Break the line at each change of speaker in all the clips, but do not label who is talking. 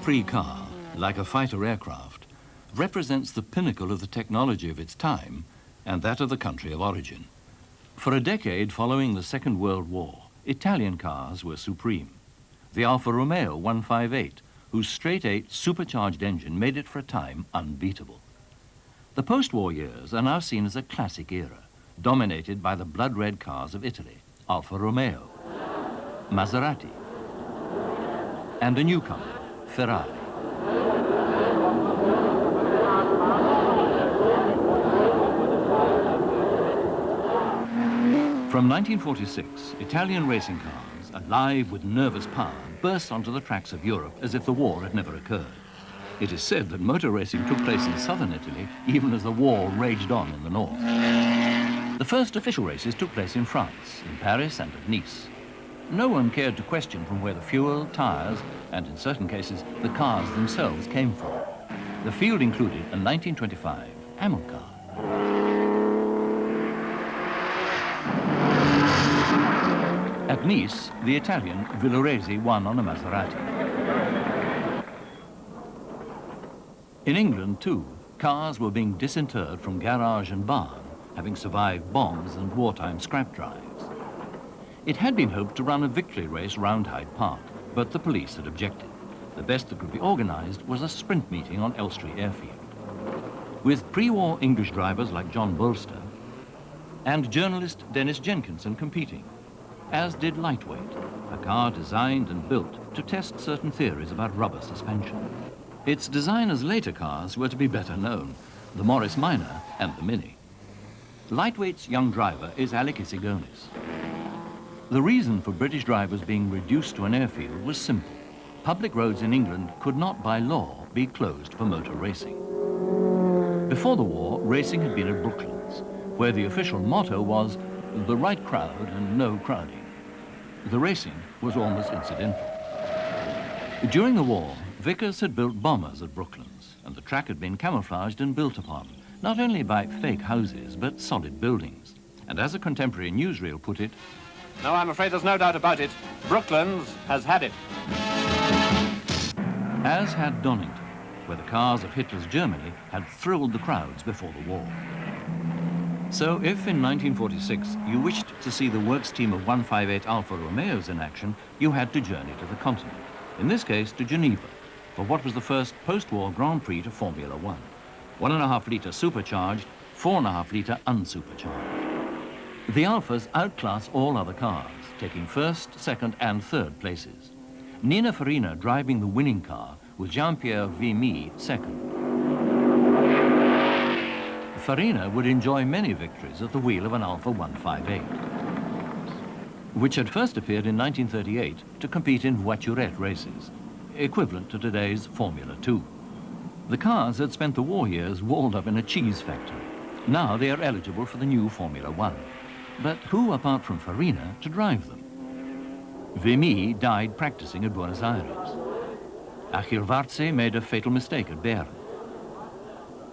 Prix car, like a fighter aircraft, represents the pinnacle of the technology of its time and that of the country of origin. For a decade following the Second World War, Italian cars were supreme. The Alfa Romeo 158, whose straight-eight supercharged engine made it for a time unbeatable. The post-war years are now seen as a classic era, dominated by the blood-red cars of Italy, Alfa Romeo, Maserati, and a newcomer, Ferrari. From 1946, Italian racing cars, alive with nervous power, burst onto the tracks of Europe as if the war had never occurred. It is said that motor racing took place in southern Italy even as the war raged on in the north. The first official races took place in France, in Paris and at Nice. No one cared to question from where the fuel, tyres, and in certain cases, the cars themselves came from. The field included a 1925 Hamel car. At Nice, the Italian Villoresi won on a Maserati. In England, too, cars were being disinterred from garage and barn, having survived bombs and wartime scrap drives. It had been hoped to run a victory race round Hyde Park, but the police had objected. The best that could be organised was a sprint meeting on Elstree Airfield. With pre-war English drivers like John Bolster and journalist Dennis Jenkinson competing, as did Lightweight, a car designed and built to test certain theories about rubber suspension. Its designer's later cars were to be better known, the Morris Minor and the Mini. Lightweight's young driver is Alec Isigonis. The reason for British drivers being reduced to an airfield was simple. Public roads in England could not by law be closed for motor racing. Before the war, racing had been at Brooklands, where the official motto was the right crowd and no crowding. The racing was almost incidental. During the war, Vickers had built bombers at Brooklands, and the track had been camouflaged and built upon, not only by fake houses, but solid buildings. And as a contemporary newsreel put it,
"No, I'm afraid there's no doubt about it. Brooklands has had it."
As had Donington, where the cars of Hitler's Germany had thrilled the crowds before the war. So if in 1946 you wished to see the works team of 158 Alfa Romeos in action, you had to journey to the continent, in this case to Geneva, for what was the first post-war Grand Prix to Formula One. 1.5-litre supercharged, 4.5-litre unsupercharged. The Alfas outclass all other cars, taking first, second and third places. Nina Farina driving the winning car with Jean-Pierre Vimy second. Farina would enjoy many victories at the wheel of an Alfa 158, which had first appeared in 1938 to compete in voiturette races, equivalent to today's Formula 2. The cars had spent the war years walled up in a cheese factory. Now they are eligible for the new Formula 1. But who, apart from Farina, to drive them? Vimy died practicing at Buenos Aires. Achille Varzi made a fatal mistake at Bern.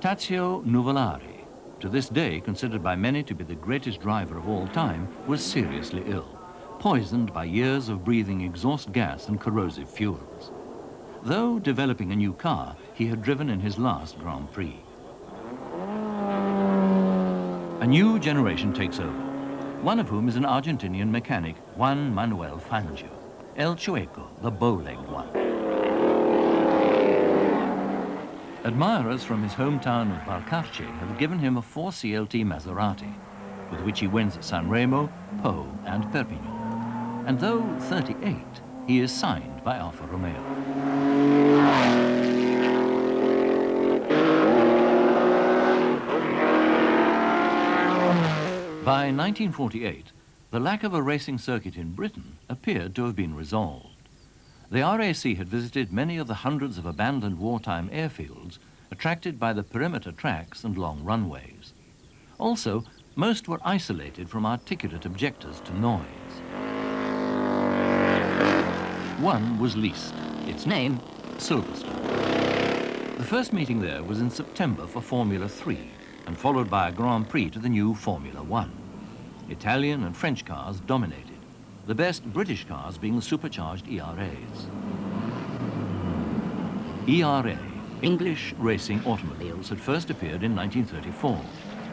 Tazio Nuvolari, to this day considered by many to be the greatest driver of all time, was seriously ill, poisoned by years of breathing exhaust gas and corrosive fuels. Though developing a new car, he had driven in his last Grand Prix. A new generation takes over, one of whom is an Argentinian mechanic, Juan Manuel Fangio, El Chueco, the bow-legged one. Admirers from his hometown of Valcarce have given him a 4CLT Maserati, with which he wins at San Remo, Po and Perpignan. And though 38, he is signed by Alfa Romeo. By 1948, the lack of a racing circuit in Britain appeared to have been resolved. The RAC had visited many of the hundreds of abandoned wartime airfields attracted by the perimeter tracks and long runways. Also, most were isolated from articulate objectors to noise. One was leased, its name, Silverstone. The first meeting there was in September for Formula 3 and followed by a Grand Prix to the new Formula 1. Italian and French cars dominated, the best British cars being the supercharged ERAs. ERA, English Racing Automobiles, had first appeared in 1934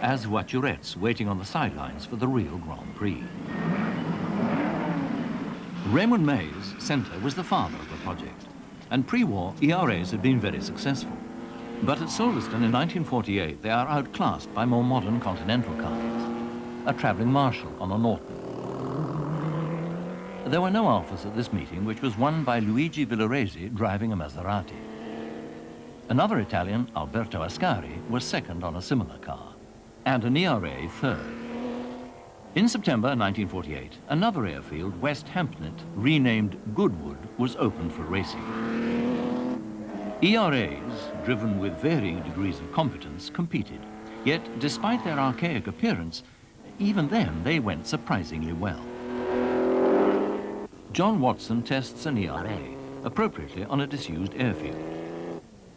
as voiturettes waiting on the sidelines for the real Grand Prix. Raymond May's centre was the father of the project, and pre-war ERAs had been very successful. But at Silverstone in 1948, they are outclassed by more modern Continental cars, a travelling Marshall on a Norton. There were no Alfas at this meeting, which was won by Luigi Villoresi driving a Maserati. Another Italian, Alberto Ascari, was second on a similar car, and an ERA third. In September 1948, another airfield, West Hampstead, renamed Goodwood, was opened for racing. ERAs, driven with varying degrees of competence, competed. Yet, despite their archaic appearance, even then they went surprisingly well. John Watson tests an ERA, appropriately on a disused airfield.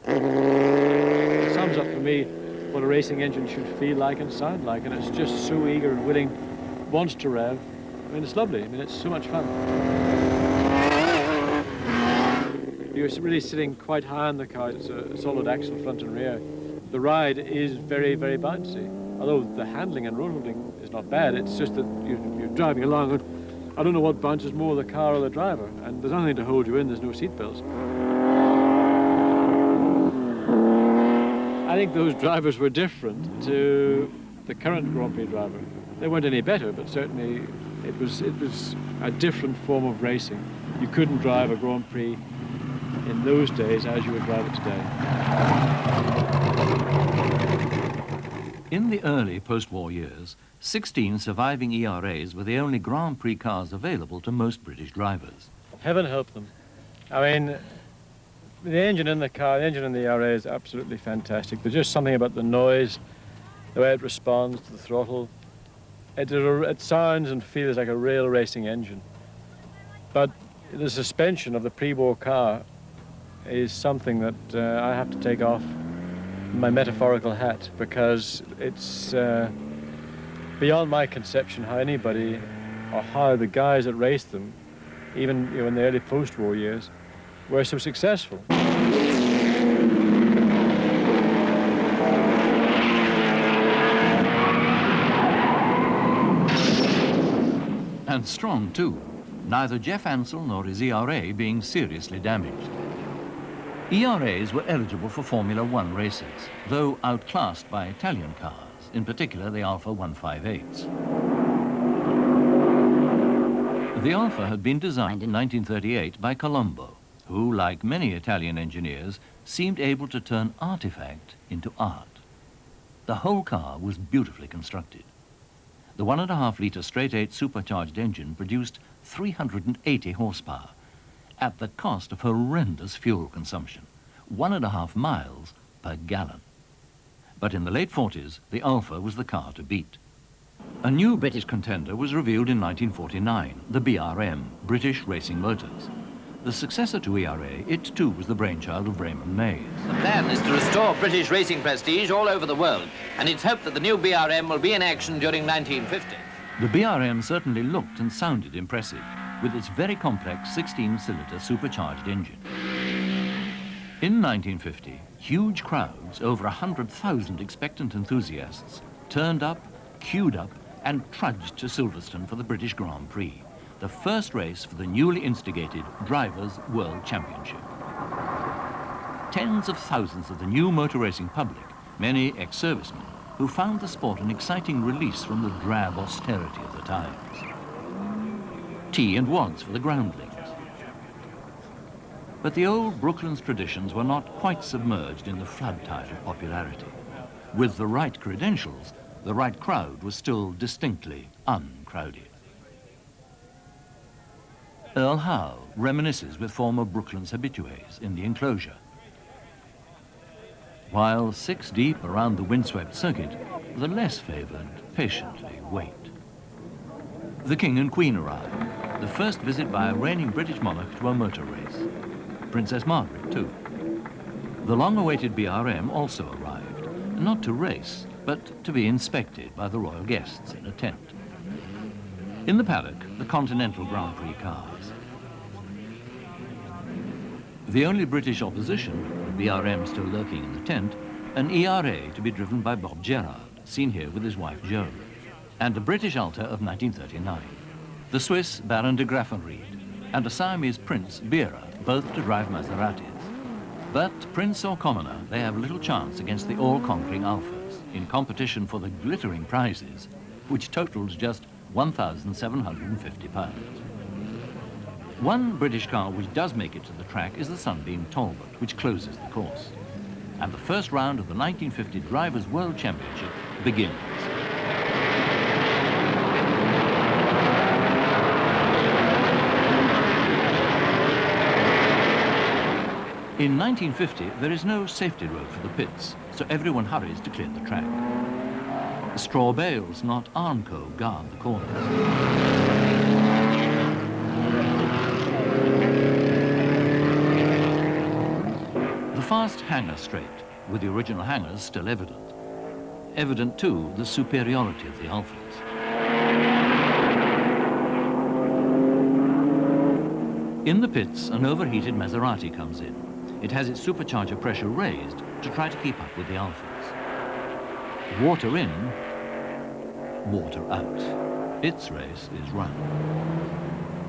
It sums up for me what a racing engine should feel like and sound like, and it's just so eager and willing, wants to rev. I mean, it's lovely. I mean, it's so much fun. You're really sitting quite high in the car. It's a solid axle front and rear. The ride is very, very bouncy. Although the handling and road holding is not bad, it's just that you're driving along and I don't know what bounces more, the car or the driver, and there's nothing to hold you in, there's no seat belts. I think those drivers were different to the current Grand Prix driver. They weren't any better, but certainly it was a different form of racing. You couldn't drive a Grand Prix in those days as you would drive it today.
In the early post-war years, 16 surviving ERAs were the only Grand Prix cars available to most British drivers.
Heaven help them. I mean, the engine in the car, the engine in the ERA is absolutely fantastic. There's just something about the noise, the way it responds to the throttle. It sounds and feels like a real racing engine. But the suspension of the pre-war car is something that I have to take off my metaphorical hat, because it's beyond my conception how anybody, or how the guys that raced them, even in the early post-war years, were so successful.
And strong too, neither Jeff Ansell nor his ERA being seriously damaged. ERAs were eligible for Formula One races, though outclassed by Italian cars, in particular the Alfa 158s. The Alfa had been designed in 1938 by Colombo, who, like many Italian engineers, seemed able to turn artifact into art. The whole car was beautifully constructed. The 1.5-litre straight-eight supercharged engine produced 380 horsepower, at the cost of horrendous fuel consumption, 1.5 miles per gallon. But in the late 40s, the Alfa was the car to beat. A new British contender was revealed in 1949, the BRM, British Racing Motors. The successor to ERA, it too was the brainchild of Raymond Mays.
The plan is to restore British racing prestige all over the world, and it's hoped that the new BRM will be in action during 1950.
The BRM certainly looked and sounded impressive, with its very complex 16-cylinder supercharged engine. In 1950, huge crowds, over 100,000 expectant enthusiasts, turned up, queued up, and trudged to Silverstone for the British Grand Prix, the first race for the newly instigated Drivers' World Championship. Tens of thousands of the new motor racing public, many ex-servicemen, who found the sport an exciting release from the drab austerity of the times. Tea and wads for the groundlings. But the old Brooklands traditions were not quite submerged in the flood tide of popularity. With the right credentials, the right crowd was still distinctly uncrowded. Earl Howe reminisces with former Brooklands habitués in the enclosure. While 6 deep around the windswept circuit, the less favoured patiently wait. The King and Queen arrive, the first visit by a reigning British monarch to a motor race. Princess Margaret, too. The long-awaited BRM also arrived, not to race, but to be inspected by the royal guests in a tent. In the paddock, the Continental Grand Prix cars. The only British opposition, the BRM still lurking in the tent, an ERA to be driven by Bob Gerard, seen here with his wife Jo, and a British Alta of 1939. The Swiss Baron de Graffenried and a Siamese Prince, Bera, both to drive Maseratis. But Prince or commoner, they have little chance against the all-conquering Alfas in competition for the glittering prizes, which totals just £1,750. One British car which does make it to the track is the Sunbeam Talbot, which closes the course. And the first round of the 1950 Drivers' World Championship begins. In 1950, there is no safety road for the pits, so everyone hurries to clear the track. Straw bales, not Armco, guard the corners. The fast hangar straight, with the original hangars still evident. Evident, too, the superiority of the Alfas. In the pits, an overheated Maserati comes in. It has its supercharger pressure raised to try to keep up with the Alfas. Water in, water out. Its race is run.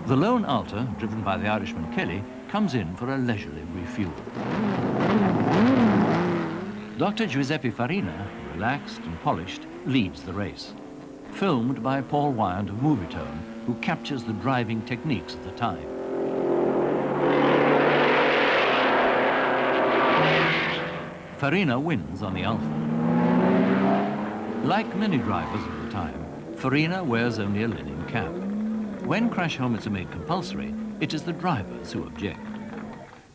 The lone Alta, driven by the Irishman Kelly, comes in for a leisurely refuel. Dr. Giuseppe Farina, relaxed and polished, leads the race. Filmed by Paul Wyand of Movietone, who captures the driving techniques of the time. Farina wins on the Alfa. Like many drivers of the time, Farina wears only a linen cap. When crash helmets are made compulsory, it is the drivers who object.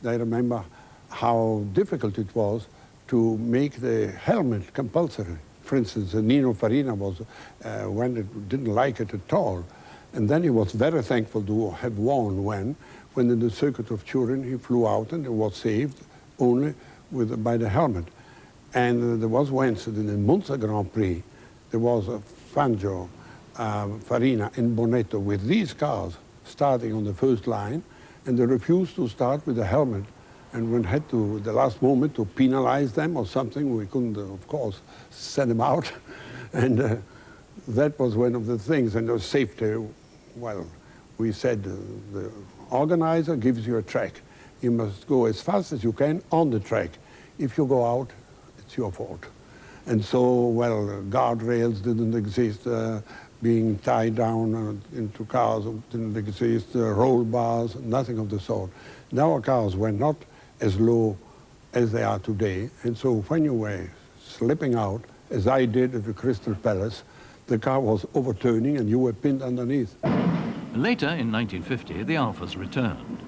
I remember how difficult it was to make the helmet compulsory. For instance, Nino Farina was, didn't like it at all. And then he was very thankful to have won when in the circuit of Turin he flew out and was saved only by the helmet. And there was once in the Monza Grand Prix, there was a Fangio, Farina and Bonetto with these cars starting on the first line, and they refused to start with the helmet. And we had to, the last moment, to penalize them or something. We couldn't, of course, send them out. And that was one of the things. And the safety, well, we said the organizer gives you a track. You must go as fast as you can on the track. If you go out, it's your fault. And so, well, guardrails didn't exist, being tied down into cars didn't exist, roll bars, nothing of the sort. Now our cars were not as low as they are today, and so when you were slipping out, as I did at the Crystal Palace, the car was overturning and you were pinned underneath.
Later, in 1950, the Alfas returned.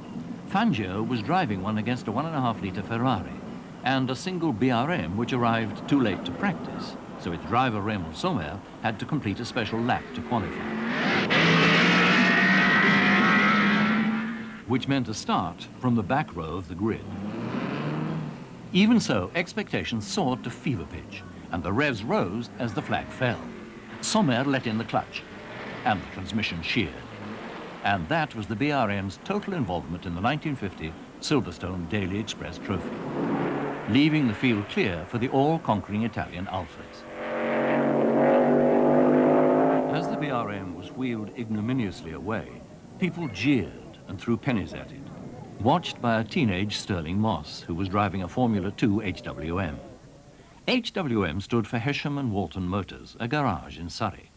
Fangio was driving one against a 1.5-litre Ferrari and a single BRM which arrived too late to practice, so its driver Raymond Sommer had to complete a special lap to qualify. Which meant a start from the back row of the grid. Even so, expectations soared to fever pitch, and the revs rose as the flag fell. Sommer let in the clutch, and the transmission sheared. And that was the BRM's total involvement in the 1950 Silverstone Daily Express Trophy, leaving the field clear for the all-conquering Italian Alfas. As the BRM was wheeled ignominiously away, people jeered and threw pennies at it, watched by a teenage Sterling Moss, who was driving a Formula 2 HWM. HWM stood for Hesham and Walton Motors, a garage in Surrey.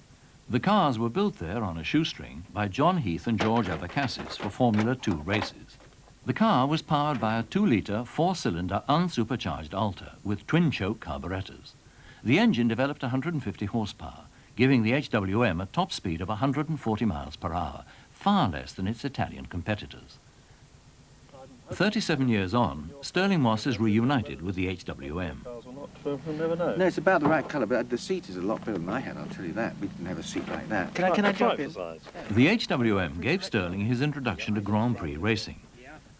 The cars were built there on a shoestring by John Heath and George Avakassis for Formula 2 races. The car was powered by a 2-litre, 4-cylinder, unsupercharged Alta with twin-choke carburetors. The engine developed 150 horsepower, giving the HWM a top speed of 140 miles per hour, far less than its Italian competitors. 37 years on, Sterling Moss is reunited with the HWM.
No, it's about the right colour, but the seat is a lot better than I had, I'll tell you that. We didn't have a seat like that. Can I jump in?
The HWM gave Sterling his introduction to Grand Prix racing,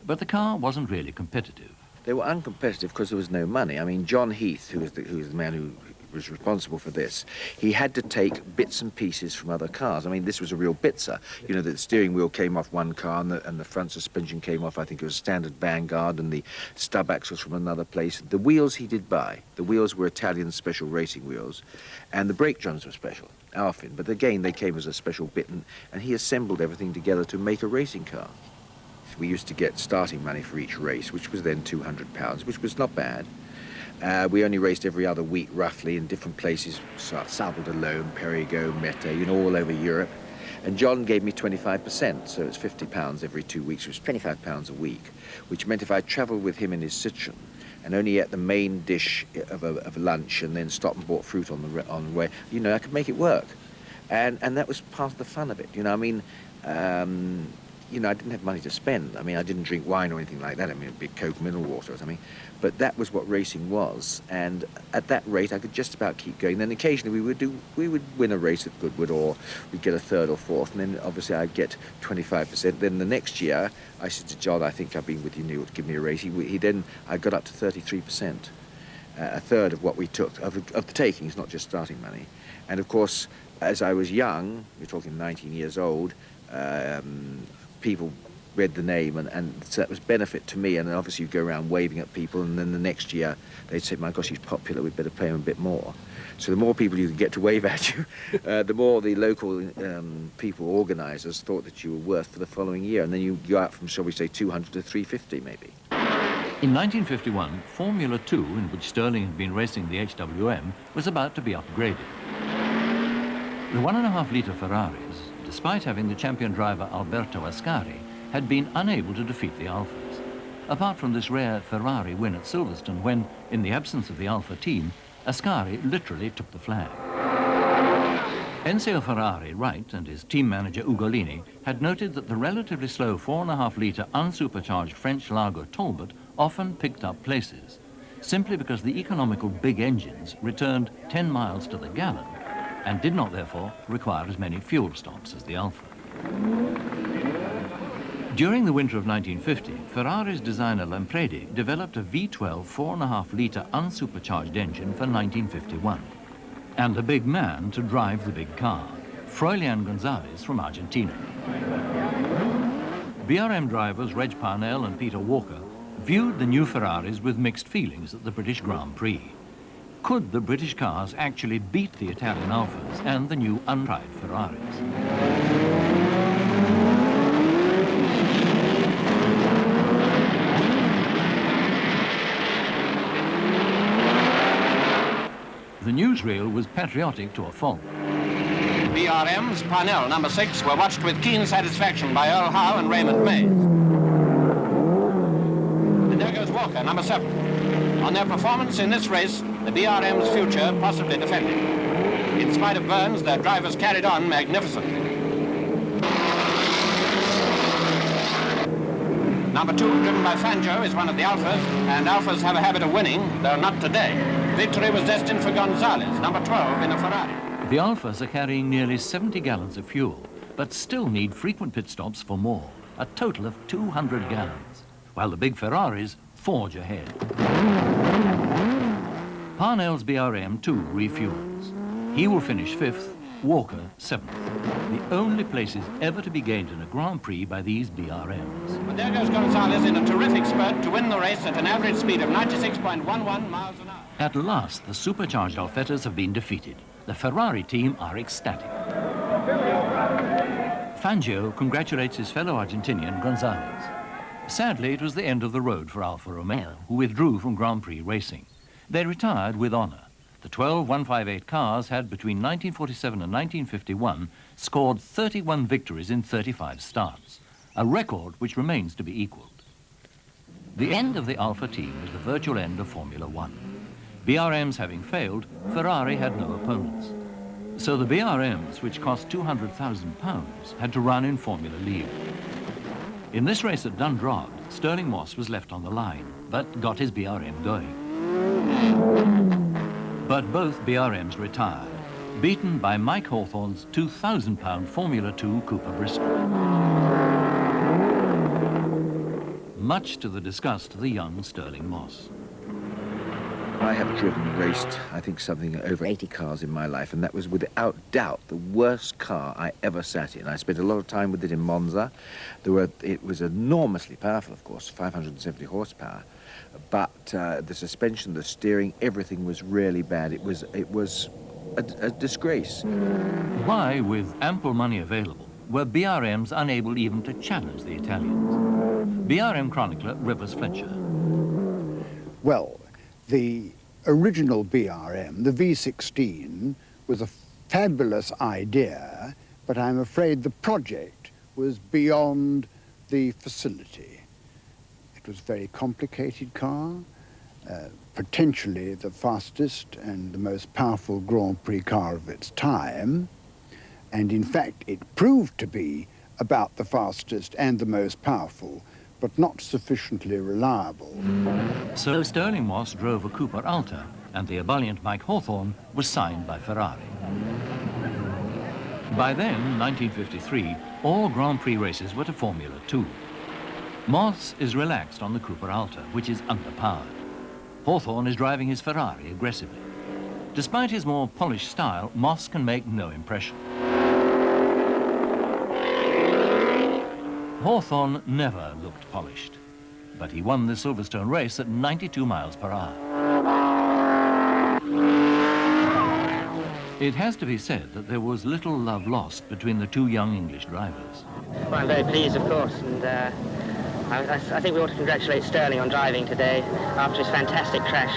but the car wasn't really competitive.
They were uncompetitive because there was no money. I mean, John Heath, who was the man who was responsible for this, he had to take bits and pieces from other cars. I mean, this was a real bitzer. You know, the steering wheel came off one car and the front suspension came off, I think it was standard Vanguard, and the stub axles from another place. The wheels he did buy. The wheels were Italian special racing wheels, and the brake drums were special, Alfa. But again, they came as a special bit, and he assembled everything together to make a racing car. We used to get starting money for each race, which was then £200, which was not bad. We only raced every other week, roughly, in different places, Sable d'Olonne, Périgueux, Mette, you know, all over Europe. And John gave me 25%, so it's £50 every 2 weeks, which was £25 a week, which meant if I travelled with him in his Citroën and only ate the main dish of lunch and then stopped and bought fruit on the way, you know, I could make it work. And that was part of the fun of it, you know, I mean, you know, I didn't have money to spend. I mean, I didn't drink wine or anything like that. I mean, a big Coke mineral water or something. But that was what racing was. And at that rate, I could just about keep going. Then occasionally we would win a race at Goodwood, or we'd get a third or fourth. And then obviously I'd get 25%. Then the next year, I said to John, I think I've been with you, Neil, to give me a race. I got up to 33%, a third of what we took, of the takings, not just starting money. And of course, as I was young, we're talking 19 years old, people read the name, and so that was benefit to me. And then obviously you go around waving at people, and then the next year they'd say, my gosh, he's popular, we'd better pay him a bit more. So the more people you could get to wave at you, the more the local people, organisers, thought that you were worth for the following year. And then you go out from, shall we say, 200 to 350 maybe.
In 1951, Formula 2, in which Stirling had been racing the HWM, was about to be upgraded. The 1.5-litre Ferraris, despite having the champion driver Alberto Ascari, had been unable to defeat the Alfas. Apart from this rare Ferrari win at Silverstone when, in the absence of the Alfa team, Ascari literally took the flag. Enzo Ferrari, Wright, and his team manager Ugolini had noted that the relatively slow 4.5-litre unsupercharged French lager Talbot often picked up places, simply because the economical big engines returned 10 miles to the gallon and did not therefore require as many fuel stops as the Alfa. During the winter of 1950, Ferrari's designer Lampredi developed a V12 4.5-litre unsupercharged engine for 1951, and a big man to drive the big car, Froilán González from Argentina. BRM drivers Reg Parnell and Peter Walker viewed the new Ferraris with mixed feelings at the British Grand Prix. Could the British cars actually beat the Italian Alfas and the new untried Ferraris? The newsreel was patriotic to a fault.
BRM's Parnell, number 6, were watched with keen satisfaction by Earl Howe and Raymond Mays. And there goes Walker, number 7. On their performance in this race, the BRM's future possibly defended. In spite of burns, their drivers carried on magnificently. Number 2, driven by Fangio, is one of the Alfas, and Alfas have a habit of winning, though not today. Victory was destined for González, number 12, in a Ferrari.
The Alfas are carrying nearly 70 gallons of fuel, but still need frequent pit stops for more, a total of 200 gallons, while the big Ferraris forge ahead. Parnell's BRM too refuels. He will finish 5th, Walker 7th. The only places ever to be gained in a Grand Prix by these BRMs.
But there goes González in a terrific spurt to win the race at an average speed of 96.11 miles an hour.
At last, the supercharged Alfettas have been defeated. The Ferrari team are ecstatic. Fangio congratulates his fellow Argentinian González. Sadly, it was the end of the road for Alfa Romeo, who withdrew from Grand Prix racing. They retired with honour. The 12 158 cars had, between 1947 and 1951, scored 31 victories in 35 starts, a record which remains to be equalled. The end of the Alfa team was the virtual end of Formula One. BRMs having failed, Ferrari had no opponents. So the BRMs, which cost £200,000, had to run in Formula League. In this race at Dundrod, Stirling Moss was left on the line, but got his BRM going. But both BRMs retired, beaten by Mike Hawthorne's £2,000 Formula 2 Cooper Bristol. Much to the disgust of the young Stirling Moss.
I have driven and raced, I think, something over 80 cars in my life, and that was without doubt the worst car I ever sat in. I spent a lot of time with it in Monza. It was enormously powerful, of course, 570 horsepower, but the suspension, the steering, everything was really bad. It was a disgrace.
Why, with ample money available, were BRMs unable even to challenge the Italians? BRM chronicler Rivers Fletcher.
Well, the original BRM, the V16, was a fabulous idea, but I'm afraid the project was beyond the facility. It was a very complicated car, potentially the fastest and the most powerful Grand Prix car of its time, and in fact it proved to be about the fastest and the most powerful, but not sufficiently reliable.
So Sterling Moss drove a Cooper Alta, and the ebullient Mike Hawthorne was signed by Ferrari. By then, 1953, all Grand Prix races were to Formula 2. Moss is relaxed on the Cooper Alta, which is underpowered. Hawthorne is driving his Ferrari aggressively. Despite his more polished style, Moss can make no impression. Hawthorne never looked polished, but he won the Silverstone race at 92 miles per hour. It has to be said that there was little love lost between the two young English drivers.
Well, I'm very pleased, of course, and I think we ought to congratulate Sterling on driving today after his fantastic crash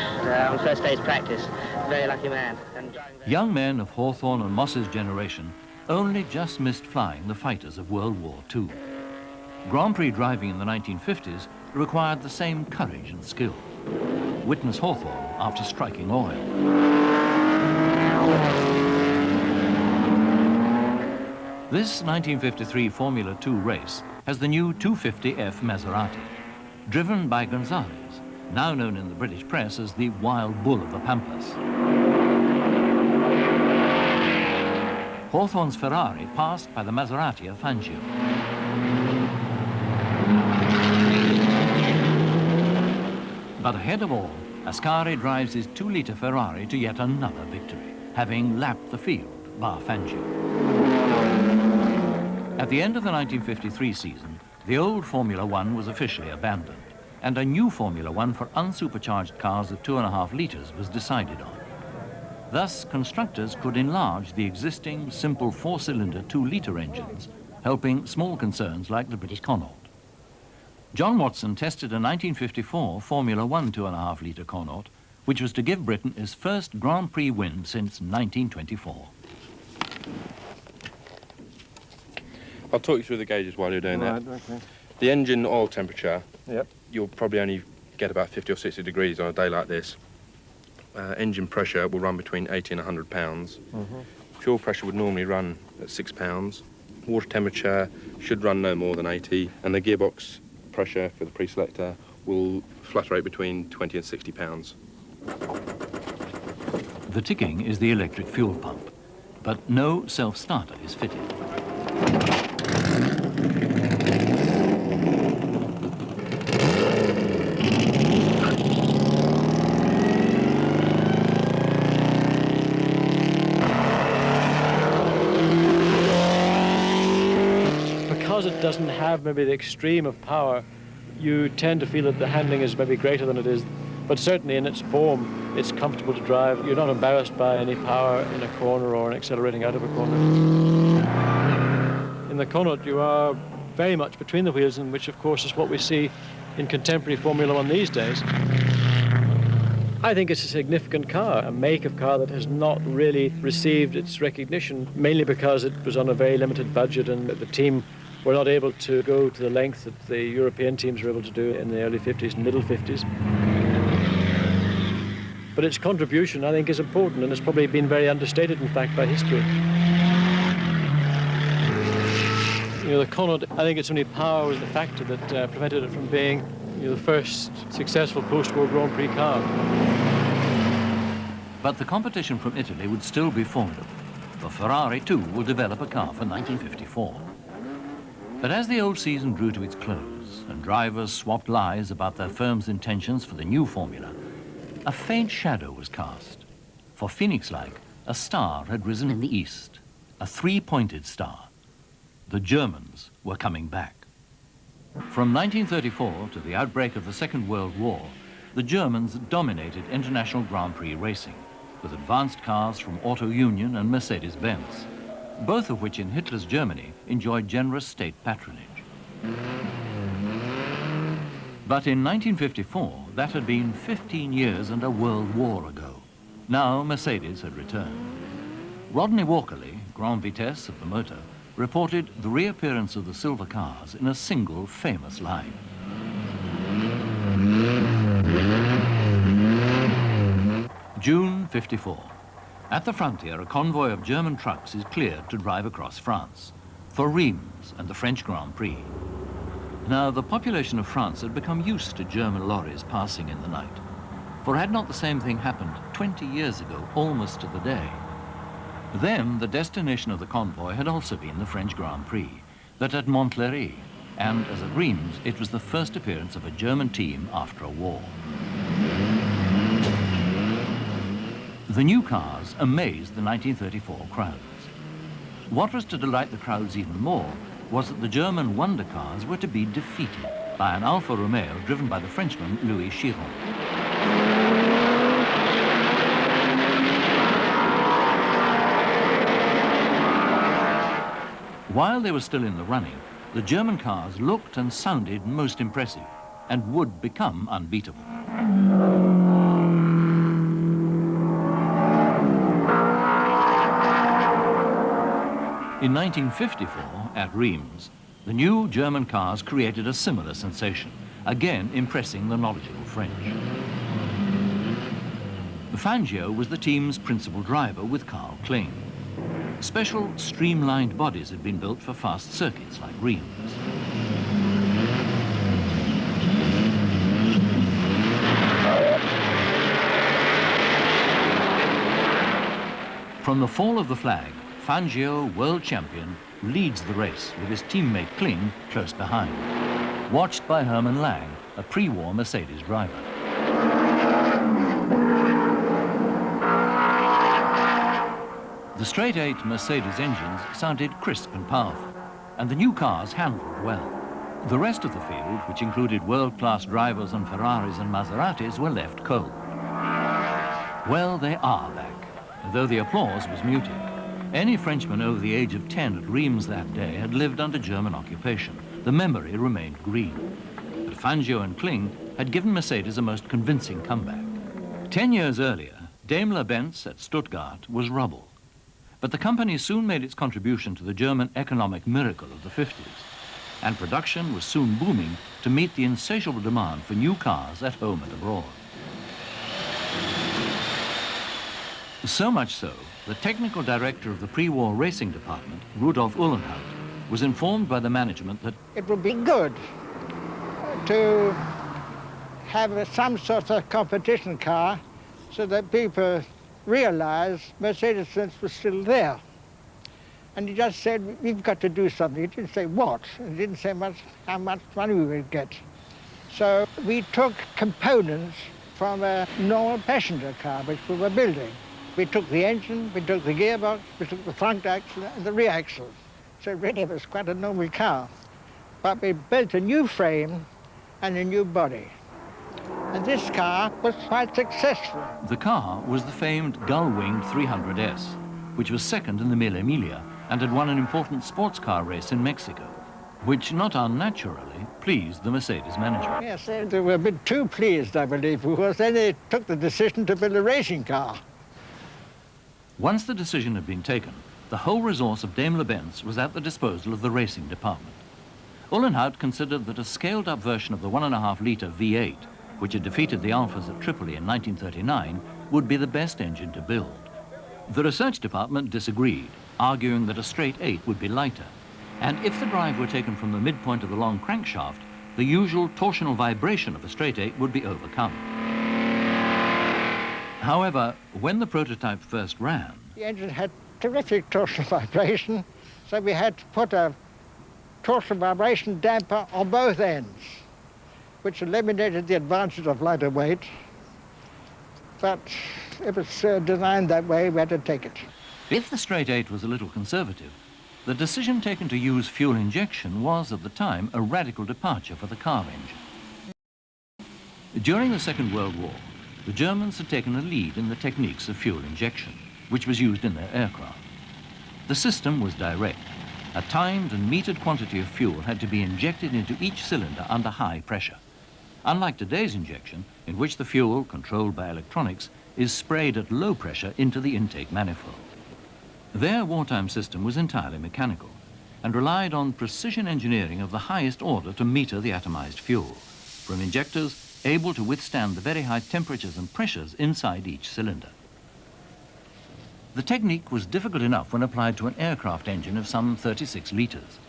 on first day's practice. Very lucky man. And
young men of Hawthorne and Moss's generation only just missed flying the fighters of World War II. Grand Prix driving in the 1950s required the same courage and skill. Witness Hawthorne after striking oil. This 1953 Formula 2 race has the new 250F Maserati, driven by Gonzalez, now known in the British press as the Wild Bull of the Pampas. Hawthorne's Ferrari passed by the Maserati of Fangio. But ahead of all, Ascari drives his 2-litre Ferrari to yet another victory, having lapped the field, bar Fangio. At the end of the 1953 season, the old Formula One was officially abandoned, and a new Formula One for unsupercharged cars of 2.5 litres was decided on. Thus, constructors could enlarge the existing simple 4-cylinder 2-litre engines, helping small concerns like the British Connaught. John Watson tested a 1954 Formula One 2.5-litre Connaught, which was to give Britain his first Grand Prix win since 1924.
I'll talk you through the gauges while you're doing that.
Okay.
The engine oil temperature,
Yep.
you'll probably only get about 50 or 60 degrees on a day like this. Engine pressure will run between 80 and 100 pounds. Fuel pressure would normally run at 6 pounds. Water temperature should run no more than 80, and the gearbox pressure for the pre-selector will fluctuate between 20 and 60 pounds.
The ticking is the electric fuel pump, but no self-starter is fitted.
Because it doesn't have maybe the extreme of power, you tend to feel that the handling is maybe greater than it is. But certainly in its form, it's comfortable to drive. You're not embarrassed by any power in a corner or an accelerating out of a corner. In the Connaught, you are very much between the wheels, and which of course is what we see in contemporary Formula One these days. I think it's a significant car, a make of car that has not really received its recognition, mainly because it was on a very limited budget and the team were not able to go to the length that the European teams were able to do in the early 50s and middle 50s. But its contribution, I think, is important, and it's probably been very understated, in fact, by history. You know, the Connaught, I think its only power was the factor that prevented it from being, you know, the first successful post-war Grand Prix car.
But the competition from Italy would still be formidable, for Ferrari, too, will develop a car for 1954. But as the old season drew to its close and drivers swapped lies about their firm's intentions for the new formula, a faint shadow was cast. For Phoenix-like, a star had risen in the east, a three-pointed star. The Germans were coming back. From 1934 to the outbreak of the Second World War, the Germans dominated international Grand Prix racing, with advanced cars from Auto Union and Mercedes-Benz, both of which in Hitler's Germany enjoyed generous state patronage. But in 1954, that had been 15 years and a world war ago. Now Mercedes had returned. Rodney Walkerley, Grand Vitesse of the motor, reported the reappearance of the silver cars in a single famous line. June 54. At the frontier, a convoy of German trucks is cleared to drive across France for Reims and the French Grand Prix. Now, the population of France had become used to German lorries passing in the night, for had not the same thing happened 20 years ago, almost to the day? Then, the destination of the convoy had also been the French Grand Prix, but at Montlhéry, and as at Reims, it was the first appearance of a German team after a war. The new cars amazed the 1934 crowds. What was to delight the crowds even more was that the German wonder cars were to be defeated by an Alfa Romeo driven by the Frenchman Louis Chiron. While they were still in the running, the German cars looked and sounded most impressive and would become unbeatable. In 1954, at Reims, the new German cars created a similar sensation, again impressing the knowledgeable French. Fangio was the team's principal driver with Karl Kling. Special streamlined bodies had been built for fast circuits like Reims. From the fall of the flag, Fangio, world champion, leads the race with his teammate Kling close behind, watched by Hermann Lang, a pre-war Mercedes driver. The straight-eight Mercedes engines sounded crisp and powerful, and the new cars handled well. The rest of the field, which included world-class drivers on Ferraris and Maseratis, were left cold. Well, they are back, though the applause was muted. Any Frenchman over the age of 10 at Reims that day had lived under German occupation. The memory remained green. But Fangio and Kling had given Mercedes a most convincing comeback. 10 years earlier, Daimler-Benz at Stuttgart was rubble. But the company soon made its contribution to the German economic miracle of the 50s, and production was soon booming to meet the insatiable demand for new cars at home and abroad. So much so, the technical director of the pre-war racing department, Rudolf Uhlenhaut, was informed by the management that
it would be good to have some sort of competition car so that people realize Mercedes-Benz was still there. And he just said, we've got to do something. He didn't say what. He didn't say how much money we would get. So we took components from a normal passenger car, which we were building. We took the engine, we took the gearbox, we took the front axle and the rear axle. So really it was quite a normal car. But we built a new frame and a new body. And this car was quite successful.
The car was the famed gull-winged 300S, which was second in the Mille Miglia and had won an important sports car race in Mexico, which not unnaturally pleased the Mercedes management.
Yes, they were a bit too pleased, I believe, because then they took the decision to build a racing car.
Once the decision had been taken, the whole resource of Daimler-Benz was at the disposal of the racing department. Uhlenhaut considered that a scaled-up version of the 1.5-litre V8, which had defeated the Alfas at Tripoli in 1939, would be the best engine to build. The research department disagreed, arguing that a straight 8 would be lighter, and if the drive were taken from the midpoint of the long crankshaft, the usual torsional vibration of a straight 8 would be overcome. However, when the prototype first ran,
the engine had terrific torsional vibration, so we had to put a torsional vibration damper on both ends, which eliminated the advantage of lighter weight. But if it's designed that way, we had to take it.
If the straight 8 was a little conservative, the decision taken to use fuel injection was, at the time, a radical departure for the car engine. During the Second World War, the Germans had taken a lead in the techniques of fuel injection, which was used in their aircraft. The system was direct. A timed and metered quantity of fuel had to be injected into each cylinder under high pressure. Unlike today's injection, in which the fuel, controlled by electronics, is sprayed at low pressure into the intake manifold. Their wartime system was entirely mechanical and relied on precision engineering of the highest order to meter the atomized fuel, from injectors able to withstand the very high temperatures and pressures inside each cylinder. The technique was difficult enough when applied to an aircraft engine of some 36 litres.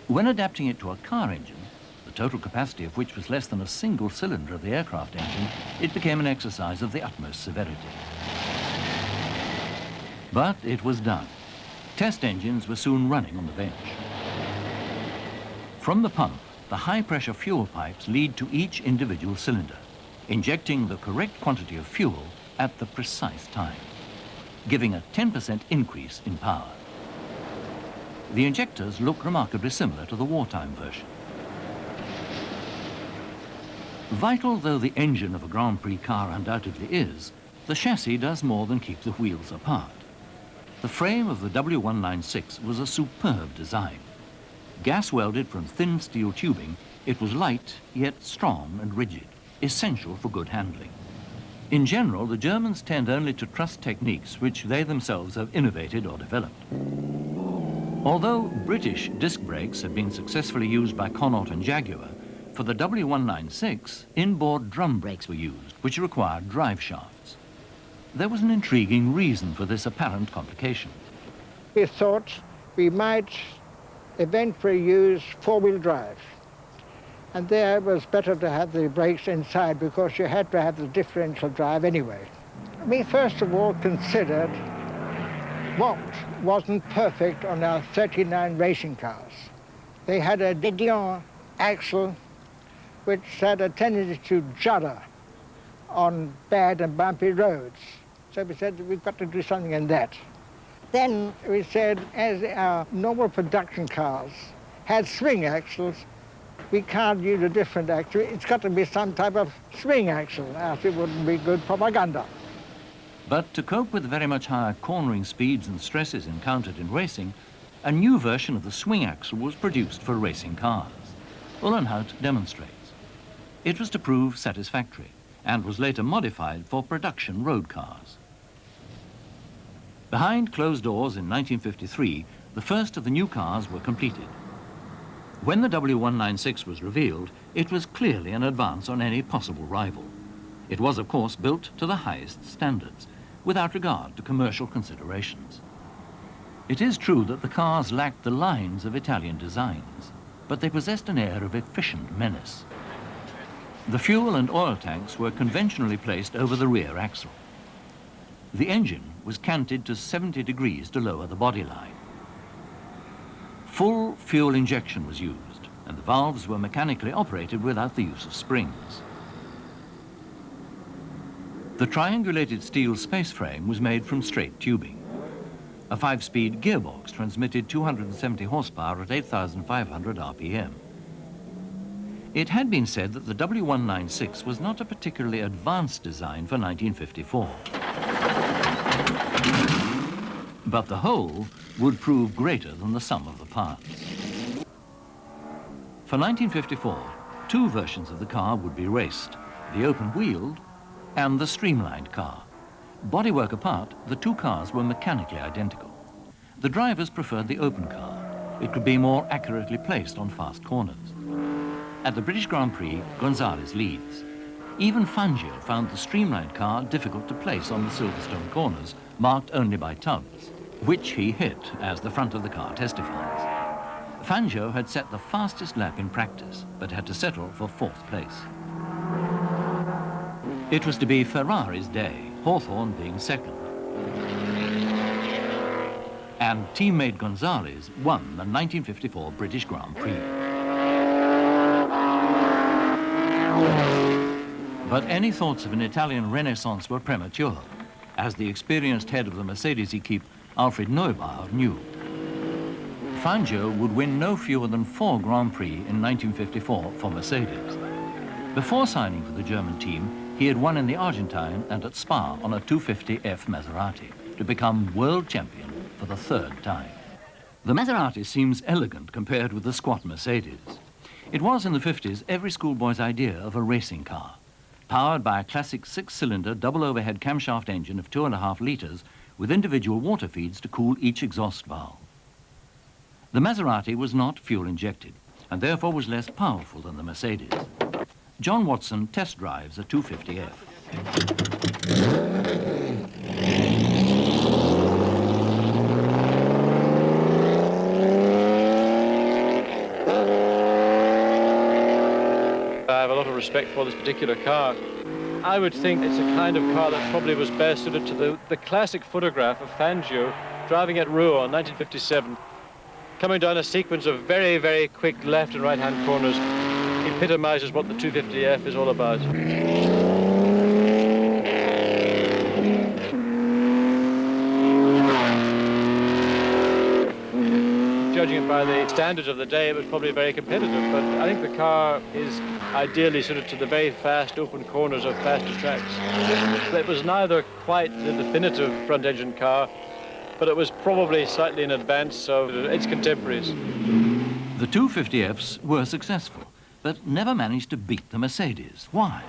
When adapting it to a car engine, the total capacity of which was less than a single cylinder of the aircraft engine, it became an exercise of the utmost severity. But it was done. Test engines were soon running on the bench. From the pump, the high-pressure fuel pipes lead to each individual cylinder, injecting the correct quantity of fuel at the precise time, giving a 10% increase in power. The injectors look remarkably similar to the wartime version. Vital though the engine of a Grand Prix car undoubtedly is, the chassis does more than keep the wheels apart. The frame of the W196 was a superb design. Gas welded from thin steel tubing, it was light yet strong and rigid, essential for good handling. In general, the Germans tend only to trust techniques which they themselves have innovated or developed. Although British disc brakes had been successfully used by Connaught and Jaguar, for the W196, inboard drum brakes were used, which required drive shafts. There was an intriguing reason for this apparent complication.
We thought we might eventually use four-wheel drive. And there it was better to have the brakes inside because you had to have the differential drive anyway. We first of all considered what wasn't perfect on our 39 racing cars. They had a de Dion axle which had a tendency to judder on bad and bumpy roads. So we said we've got to do something in that. Then we said, as our normal production cars had swing axles, we can't use a different axle. It's got to be some type of swing axle, else it wouldn't be good propaganda.
But to cope with the very much higher cornering speeds and stresses encountered in racing, a new version of the swing axle was produced for racing cars. Uhlenhaut demonstrates. It was to prove satisfactory and was later modified for production road cars. Behind closed doors in 1953, the first of the new cars were completed. When the W196 was revealed, it was clearly an advance on any possible rival. It was, of course, built to the highest standards, without regard to commercial considerations. It is true that the cars lacked the lines of Italian designs, but they possessed an air of efficient menace. The fuel and oil tanks were conventionally placed over the rear axle. The engine was canted to 70 degrees to lower the body line. Full fuel injection was used, and the valves were mechanically operated without the use of springs. The triangulated steel space frame was made from straight tubing. A 5-speed gearbox transmitted 270 horsepower at 8,500 RPM. It had been said that the W196 was not a particularly advanced design for 1954. But the whole would prove greater than the sum of the parts. For 1954, two versions of the car would be raced, the open-wheeled and the streamlined car. Bodywork apart, the two cars were mechanically identical. The drivers preferred the open car. It could be more accurately placed on fast corners. At the British Grand Prix, Gonzalez leads. Even Fangio found the streamlined car difficult to place on the Silverstone corners, marked only by tubs, which he hit, as the front of the car testifies. Fangio had set the fastest lap in practice, but had to settle for 4th place. It was to be Ferrari's day, Hawthorne being second. And teammate Gonzalez won the 1954 British Grand Prix. But any thoughts of an Italian renaissance were premature, as the experienced head of the Mercedes equipe, Alfred Neubauer, knew. Fangio would win no fewer than 4 Grand Prix in 1954 for Mercedes. Before signing for the German team, he had won in the Argentine and at Spa on a 250F Maserati to become world champion for the 3rd time. The Maserati seems elegant compared with the squat Mercedes. It was in the 50s every schoolboy's idea of a racing car, powered by a classic 6-cylinder double overhead camshaft engine of 2.5 litres with individual water feeds to cool each exhaust valve. The Maserati was not fuel injected and therefore was less powerful than the Mercedes. John Watson test drives a 250F.
I have a lot of respect for this particular car. I would think it's a kind of car that probably was best suited to the classic photograph of Fangio driving at Rouen in 1957, coming down a sequence of very, very quick left and right-hand corners. Epitomizes what the 250F is all about. Judging it by the standards of the day, it was probably very competitive, but I think the car is ideally suited to the very fast open corners of faster tracks. It was neither quite the definitive front-engine car, but it was probably slightly in advance of its contemporaries.
The 250Fs were successful, but never managed to beat the Mercedes. Why?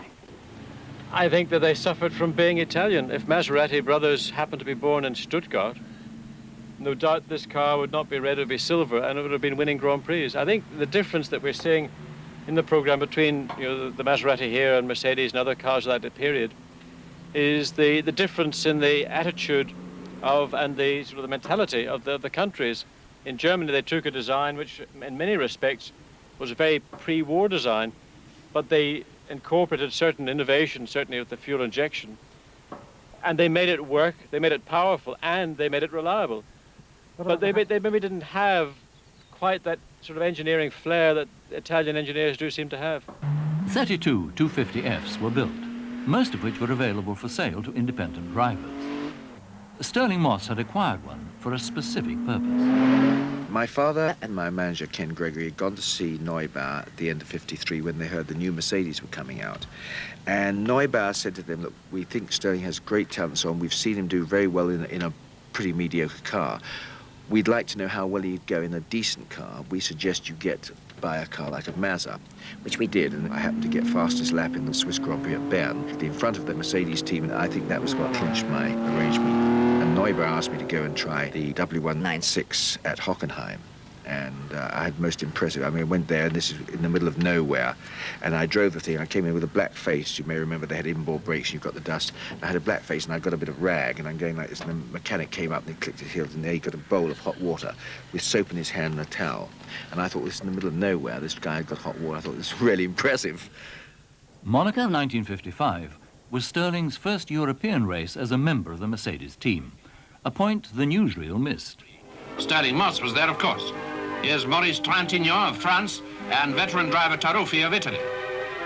I think that they suffered from being Italian. If Maserati brothers happened to be born in Stuttgart, no doubt this car would not be red, it would be silver, and it would have been winning Grand Prix. I think the difference that we're seeing in the program between the Maserati here and Mercedes and other cars of that period is the difference in the attitude of and the sort of the mentality of the countries. In Germany, they took a design which, in many respects, was a very pre-war design, but they incorporated certain innovations, certainly with the fuel injection, and they made it work, they made it powerful, and they made it reliable. But they maybe didn't have quite that sort of engineering flair that Italian engineers do seem to have.
32 250Fs were built, most of which were available for sale to independent drivers. Sterling Moss had acquired one for a specific purpose.
My father and my manager, Ken Gregory, had gone to see Neubauer at the end of '53 when they heard the new Mercedes were coming out. And Neubauer said to them, look, we think Sterling has great talent and so on. We've seen him do very well in a pretty mediocre car. We'd like to know how well he'd go in a decent car. We suggest you buy a car like a Mazda, which we did, and I happened to get fastest lap in the Swiss Grand Prix at Bern, in front of the Mercedes team, and I think that was what clinched my arrangement. And Neubauer asked me to go and try the W196 at Hockenheim, and I had most impressive. I mean, I went there, and this is in the middle of nowhere, and I drove the thing. I came in with a black face. You may remember they had inboard brakes, and you've got the dust. I had a black face, and I got a bit of rag, and I'm going like this, and the mechanic came up, and he clicked his heels, and there he got a bowl of hot water with soap in his hand and a towel. And I thought, this is in the middle of nowhere. This guy had got hot water. I thought, this was really impressive.
Monaco 1955 was Sterling's first European race as a member of the Mercedes team, a point the newsreel missed.
Sterling Moss was there, of course. Here's Maurice Trintignant of France and veteran driver Taruffi of Italy.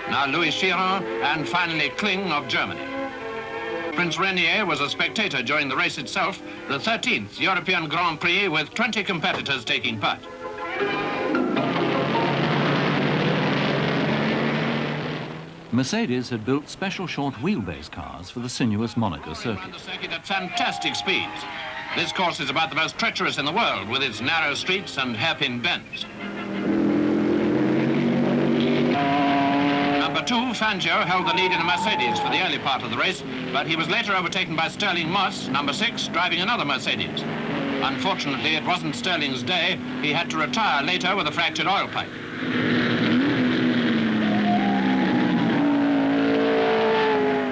Now Louis Chiron and finally Kling of Germany. Prince Renier was a spectator during the race itself, the 13th European Grand Prix with 20 competitors taking part.
Mercedes had built special short wheelbase cars for the sinuous Monaco circuit.
The circuit at fantastic speeds. This course is about the most treacherous in the world, with its narrow streets and hairpin bends. Number 2, Fangio, held the lead in a Mercedes for the early part of the race, but he was later overtaken by Sterling Moss, number 6, driving another Mercedes. Unfortunately, it wasn't Sterling's day. He had to retire later with a fractured oil pipe.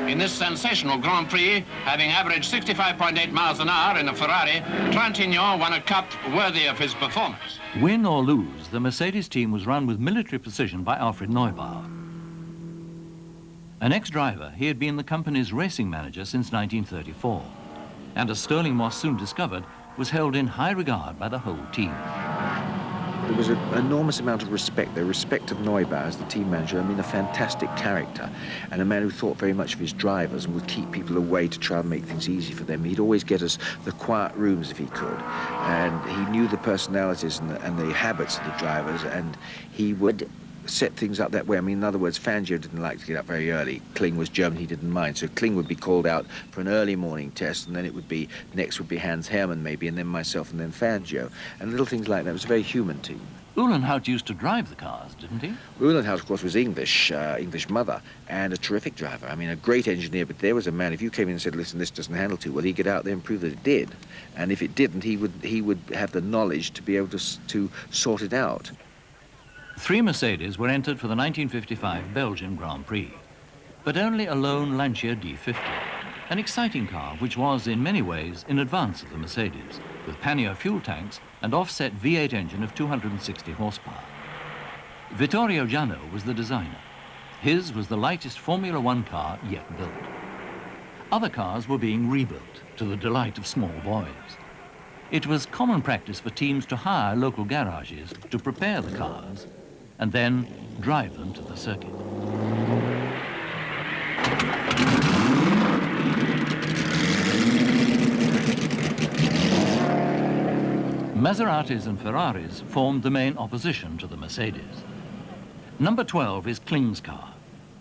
In this sensational Grand Prix, having averaged 65.8 miles an hour in a Ferrari, Trintignant won a cup worthy of his performance.
Win or lose, the Mercedes team was run with military precision by Alfred Neubauer. An ex-driver, he had been the company's racing manager since 1934, and as Sterling Moss soon discovered, was held in high regard by the whole team.
there was an enormous amount of respect. The respect of Neubauer as the team manager, I mean, a fantastic character, and a man who thought very much of his drivers and would keep people away to try and make things easy for them. He'd always get us the quiet rooms if he could, and he knew the personalities and the habits of the drivers, and he would set things up that way. I mean, in other words, Fangio didn't like to get up very early. Kling was German, he didn't mind. So Kling would be called out for an early morning test, and then it would be, next would be Hans Hermann maybe, and then myself, and then Fangio. And little things like that. It was a very human team.
Uhlenhaut used to drive the cars, didn't he?
Uhlenhaut, of course, was English mother, and a terrific driver. I mean, a great engineer, but there was a man, if you came in and said, listen, this doesn't handle too well, he'd get out there and prove that it did. And if it didn't, he would have the knowledge to be able to sort it out.
3 Mercedes were entered for the 1955 Belgian Grand Prix, but only a lone Lancia D50, an exciting car which was in many ways in advance of the Mercedes, with pannier fuel tanks and offset V8 engine of 260 horsepower. Vittorio Giano was the designer. His was the lightest Formula One car yet built. Other cars were being rebuilt to the delight of small boys. It was common practice for teams to hire local garages to prepare the cars and then drive them to the circuit. Maseratis and Ferraris formed the main opposition to the Mercedes. Number 12 is Kling's car,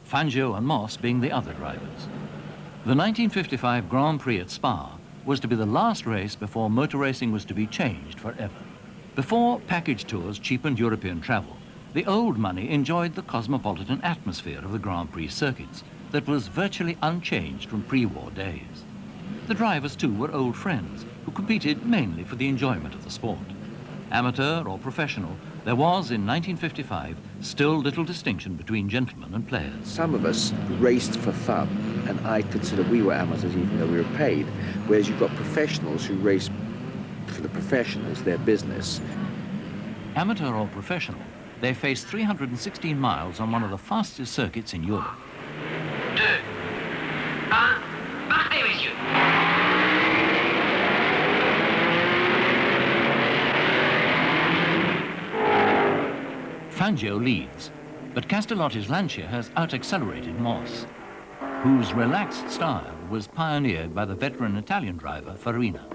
Fangio and Moss being the other drivers. The 1955 Grand Prix at Spa was to be the last race before motor racing was to be changed forever. Before package tours cheapened European travel, the old money enjoyed the cosmopolitan atmosphere of the Grand Prix circuits that was virtually unchanged from pre-war days. The drivers, too, were old friends who competed mainly for the enjoyment of the sport. Amateur or professional, there was, in 1955, still little distinction between gentlemen and players.
Some of us raced for fun, and I consider we were amateurs even though we were paid, whereas you've got professionals who race for the profession as their business.
Amateur or professional, they faced 316 miles on one of the fastest circuits in Europe.
2, 1, partez, messieurs.
Fangio leads, but Castellotti's Lancia has out-accelerated Moss, whose relaxed style was pioneered by the veteran Italian driver Farina.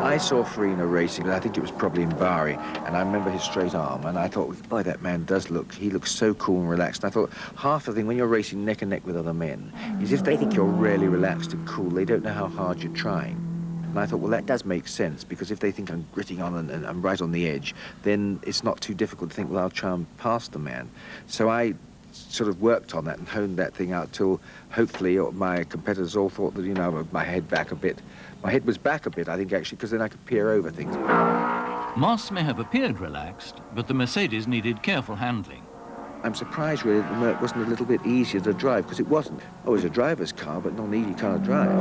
I saw Farina racing, I think it was probably in Bari, and I remember his straight arm, and I thought, boy, that man he looks so cool and relaxed. And I thought, half the thing, when you're racing neck and neck with other men, is if they think you're really relaxed and cool, they don't know how hard you're trying. And I thought, well, that does make sense, because if they think I'm gritting on and I'm right on the edge, then it's not too difficult to think, well, I'll try and pass the man. So I sort of worked on that and honed that thing out till hopefully my competitors all thought that, you know, my head back a bit. My head was back a bit, I think, actually, because then I could peer over things.
Moss may have appeared relaxed, but the Mercedes needed careful handling.
I'm surprised, really, that the Merc wasn't a little bit easier to drive, because it wasn't. Oh, it was a driver's car, but not an easy car to drive.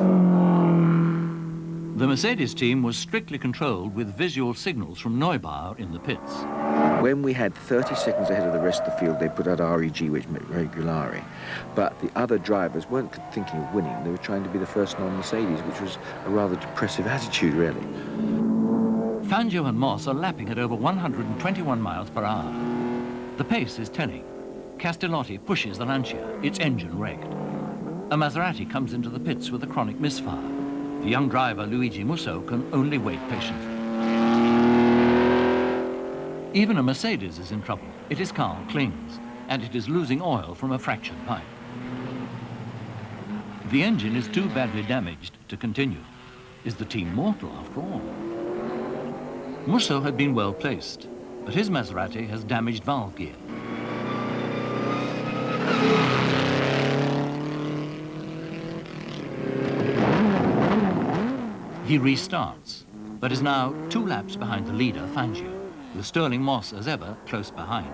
The Mercedes team was strictly controlled with visual signals from Neubauer in the pits.
When we had 30 seconds ahead of the rest of the field, they put out REG, which meant regulari. But the other drivers weren't thinking of winning. They were trying to be the first non-Mercedes, which was a rather depressive attitude, really.
Fangio and Moss are lapping at over 121 miles per hour. The pace is telling. Castellotti pushes the Lancia, its engine wrecked. A Maserati comes into the pits with a chronic misfire. The young driver, Luigi Musso, can only wait patiently. Even a Mercedes is in trouble. It is Carl Kling's, and it is losing oil from a fractured pipe. The engine is too badly damaged to continue. Is the team mortal, after all? Musso had been well placed, but his Maserati has damaged valve gear. He restarts, but is now 2 laps behind the leader, Fangio, with Sterling Moss, as ever, close behind.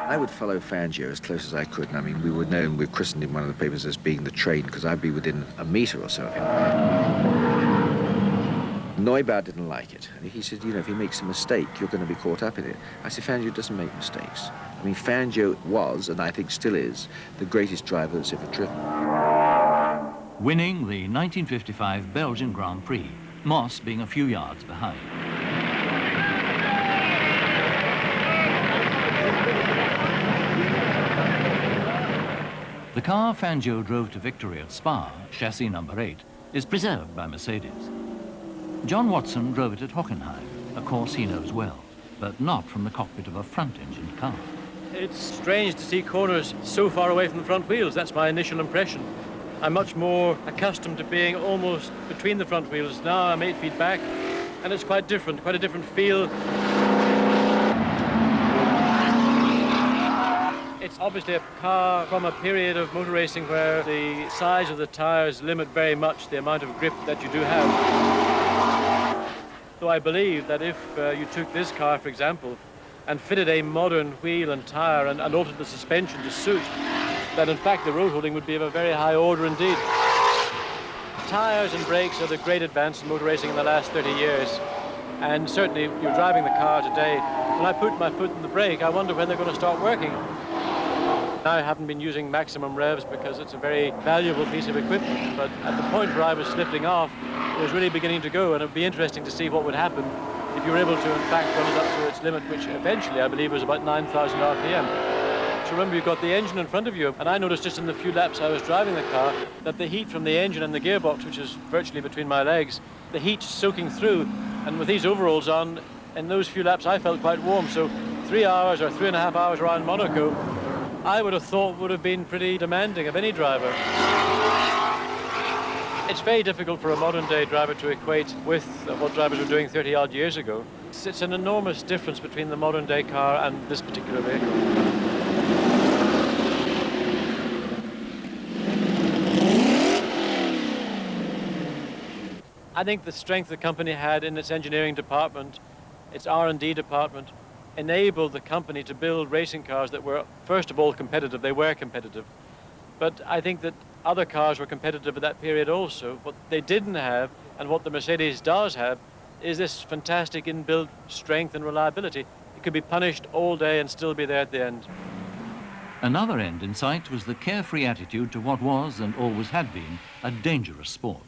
I would follow Fangio as close as I could, and I mean, we were known, we christened in one of the papers as being the train, because I'd be within a metre or so of him. Neubauer didn't like it, and he said, you know, if he makes a mistake, you're going to be caught up in it. I said, Fangio doesn't make mistakes. I mean, Fangio was, and I think still is, the greatest driver that's ever driven.
Winning the 1955 Belgian Grand Prix, Moss being a few yards behind. The car Fangio drove to victory at Spa, chassis number 8, is preserved by Mercedes. John Watson drove it at Hockenheim, a course he knows well, but not from the cockpit of a front-engined car.
It's strange to see corners so far away from the front wheels. That's my initial impression. I'm much more accustomed to being almost between the front wheels. Now I'm 8 feet back, and it's quite different, quite a different feel. It's obviously a car from a period of motor racing where the size of the tires limit very much the amount of grip that you do have. Though I believe that if you took this car, for example, and fitted a modern wheel and tire and altered the suspension to suit, that in fact the road holding would be of a very high order indeed. Tires and brakes are the great advance in motor racing in the last 30 years. And certainly, if you're driving the car today, when I put my foot in the brake, I wonder when they're going to start working. I haven't been using maximum revs because it's a very valuable piece of equipment, but at the point where I was lifting off, it was really beginning to go, and it would be interesting to see what would happen if you were able to, in fact, run it up to its limit, which eventually, I believe, was about 9,000 RPM. So remember, you've got the engine in front of you, and I noticed just in the few laps I was driving the car that the heat from the engine and the gearbox, which is virtually between my legs, the heat's soaking through, and with these overalls on, in those few laps I felt quite warm, so 3 hours or 3.5 hours around Monaco, I would have thought would have been pretty demanding of any driver. It's very difficult for a modern-day driver to equate with what drivers were doing 30-odd years ago. It's an enormous difference between the modern-day car and this particular vehicle. I think the strength the company had in its engineering department, its R&D department, enabled the company to build racing cars that were, first of all, competitive. They were competitive. But I think that other cars were competitive at that period also. What they didn't have, and what the Mercedes does have, is this fantastic inbuilt strength and reliability. It could be punished all day and still be there at the end.
Another end in sight was the carefree attitude to what was, and always had been, a dangerous sport.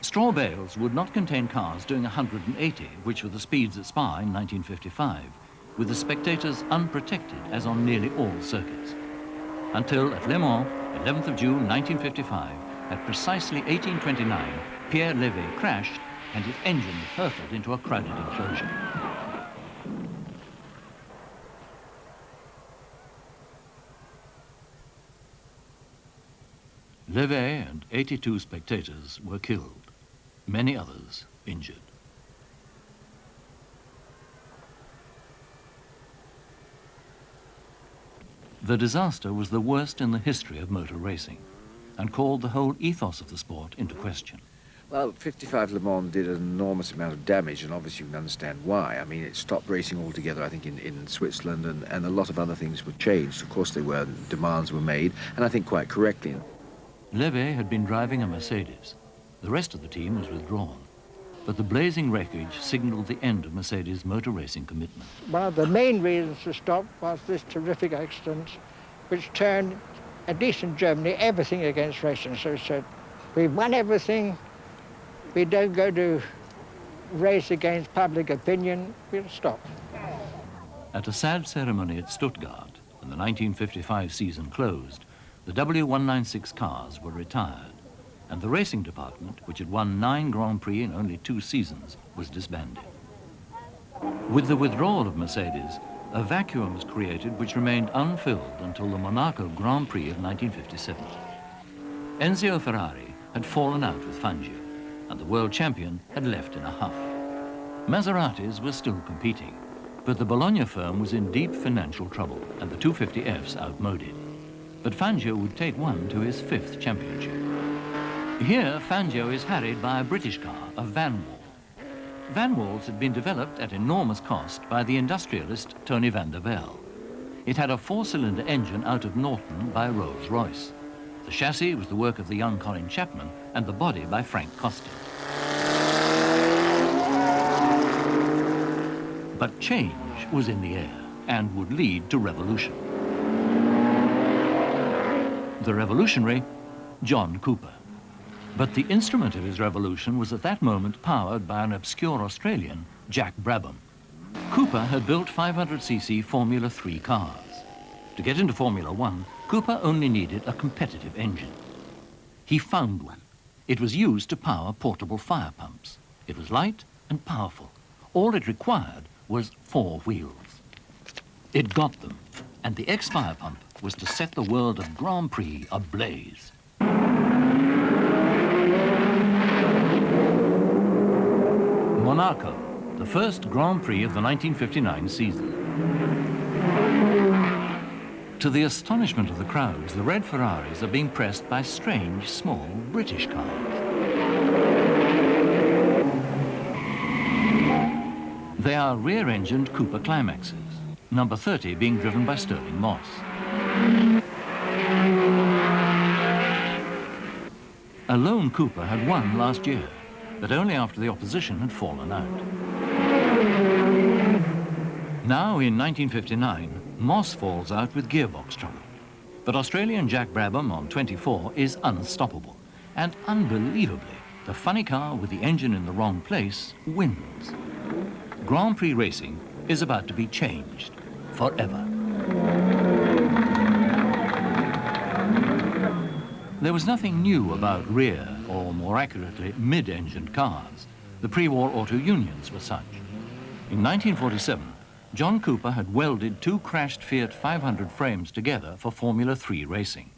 Straw bales would not contain cars doing 180, which were the speeds at Spa in 1955, with the spectators unprotected, as on nearly all circuits. Until at Le Mans, 11th of June 1955, at precisely 18:29, Pierre Levet crashed and his engine hurtled into a crowded enclosure. Levet and 82 spectators were killed, many others injured. The disaster was the worst in the history of motor racing and called the whole ethos of the sport into question.
Well, 55 Le Mans did an enormous amount of damage, and obviously you can understand why. I mean, it stopped racing altogether, I think, in Switzerland, and a lot of other things were changed. Of course, they were, demands were made, and I think quite correctly.
Levet had been driving a Mercedes. The rest of the team was withdrawn. But the blazing wreckage signaled the end of Mercedes' motor racing commitment.
One of the main reasons to stop was this terrific accident, which turned, at least in Germany, everything against racing. So it said, we've won everything, we don't go to race against public opinion, we'll stop.
At a sad ceremony at Stuttgart, when the 1955 season closed, the W196 cars were retired, and the racing department, which had won 9 Grand Prix in only 2 seasons, was disbanded. With the withdrawal of Mercedes, a vacuum was created which remained unfilled until the Monaco Grand Prix of 1957. Enzio Ferrari had fallen out with Fangio, and the world champion had left in a huff. Maseratis were still competing, but the Bologna firm was in deep financial trouble, and the 250Fs outmoded. But Fangio would take one to his 5th championship. Here, Fangio is harried by a British car, a Van Wall. Van Walls had been developed at enormous cost by the industrialist Tony van der Velde. It had a 4-cylinder engine out of Norton by Rolls-Royce. The chassis was the work of the young Colin Chapman, and the body by Frank Costa. But change was in the air and would lead to revolution. The revolutionary, John Cooper. But the instrument of his revolution was at that moment powered by an obscure Australian, Jack Brabham. Cooper had built 500cc Formula 3 cars. To get into Formula One, Cooper only needed a competitive engine. He found one. It was used to power portable fire pumps. It was light and powerful. All it required was 4 wheels. It got them, and the ex-fire pump was to set the world of Grand Prix ablaze. Monaco, the first Grand Prix of the 1959 season. To the astonishment of the crowds, the red Ferraris are being pressed by strange, small British cars. They are rear-engined Cooper Climaxes, number 30 being driven by Stirling Moss. A lone Cooper had won last year, but only after the opposition had fallen out. Now, in 1959, Moss falls out with gearbox trouble. But Australian Jack Brabham on 24 is unstoppable. And unbelievably, the funny car with the engine in the wrong place wins. Grand Prix racing is about to be changed forever. There was nothing new about rear, or more accurately, mid-engined cars. The pre-war auto unions were such. In 1947, John Cooper had welded 2 crashed Fiat 500 frames together for Formula 3 racing.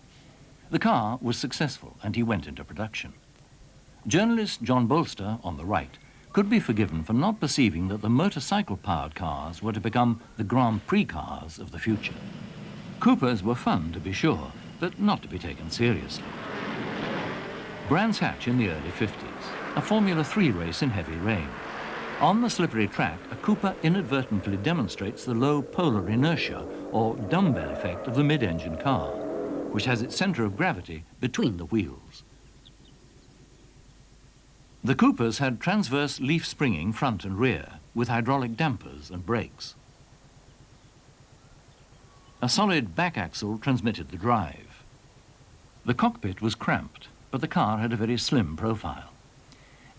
The car was successful, and he went into production. Journalist John Bolster, on the right, could be forgiven for not perceiving that the motorcycle-powered cars were to become the Grand Prix cars of the future. Coopers were fun, to be sure, but not to be taken seriously. Brands Hatch in the early 50s, a Formula 3 race in heavy rain. On the slippery track, a Cooper inadvertently demonstrates the low polar inertia, or dumbbell effect, of the mid-engine car, which has its center of gravity between the wheels. The Coopers had transverse leaf springing front and rear, with hydraulic dampers and brakes. A solid back axle transmitted the drive. The cockpit was cramped, but the car had a very slim profile.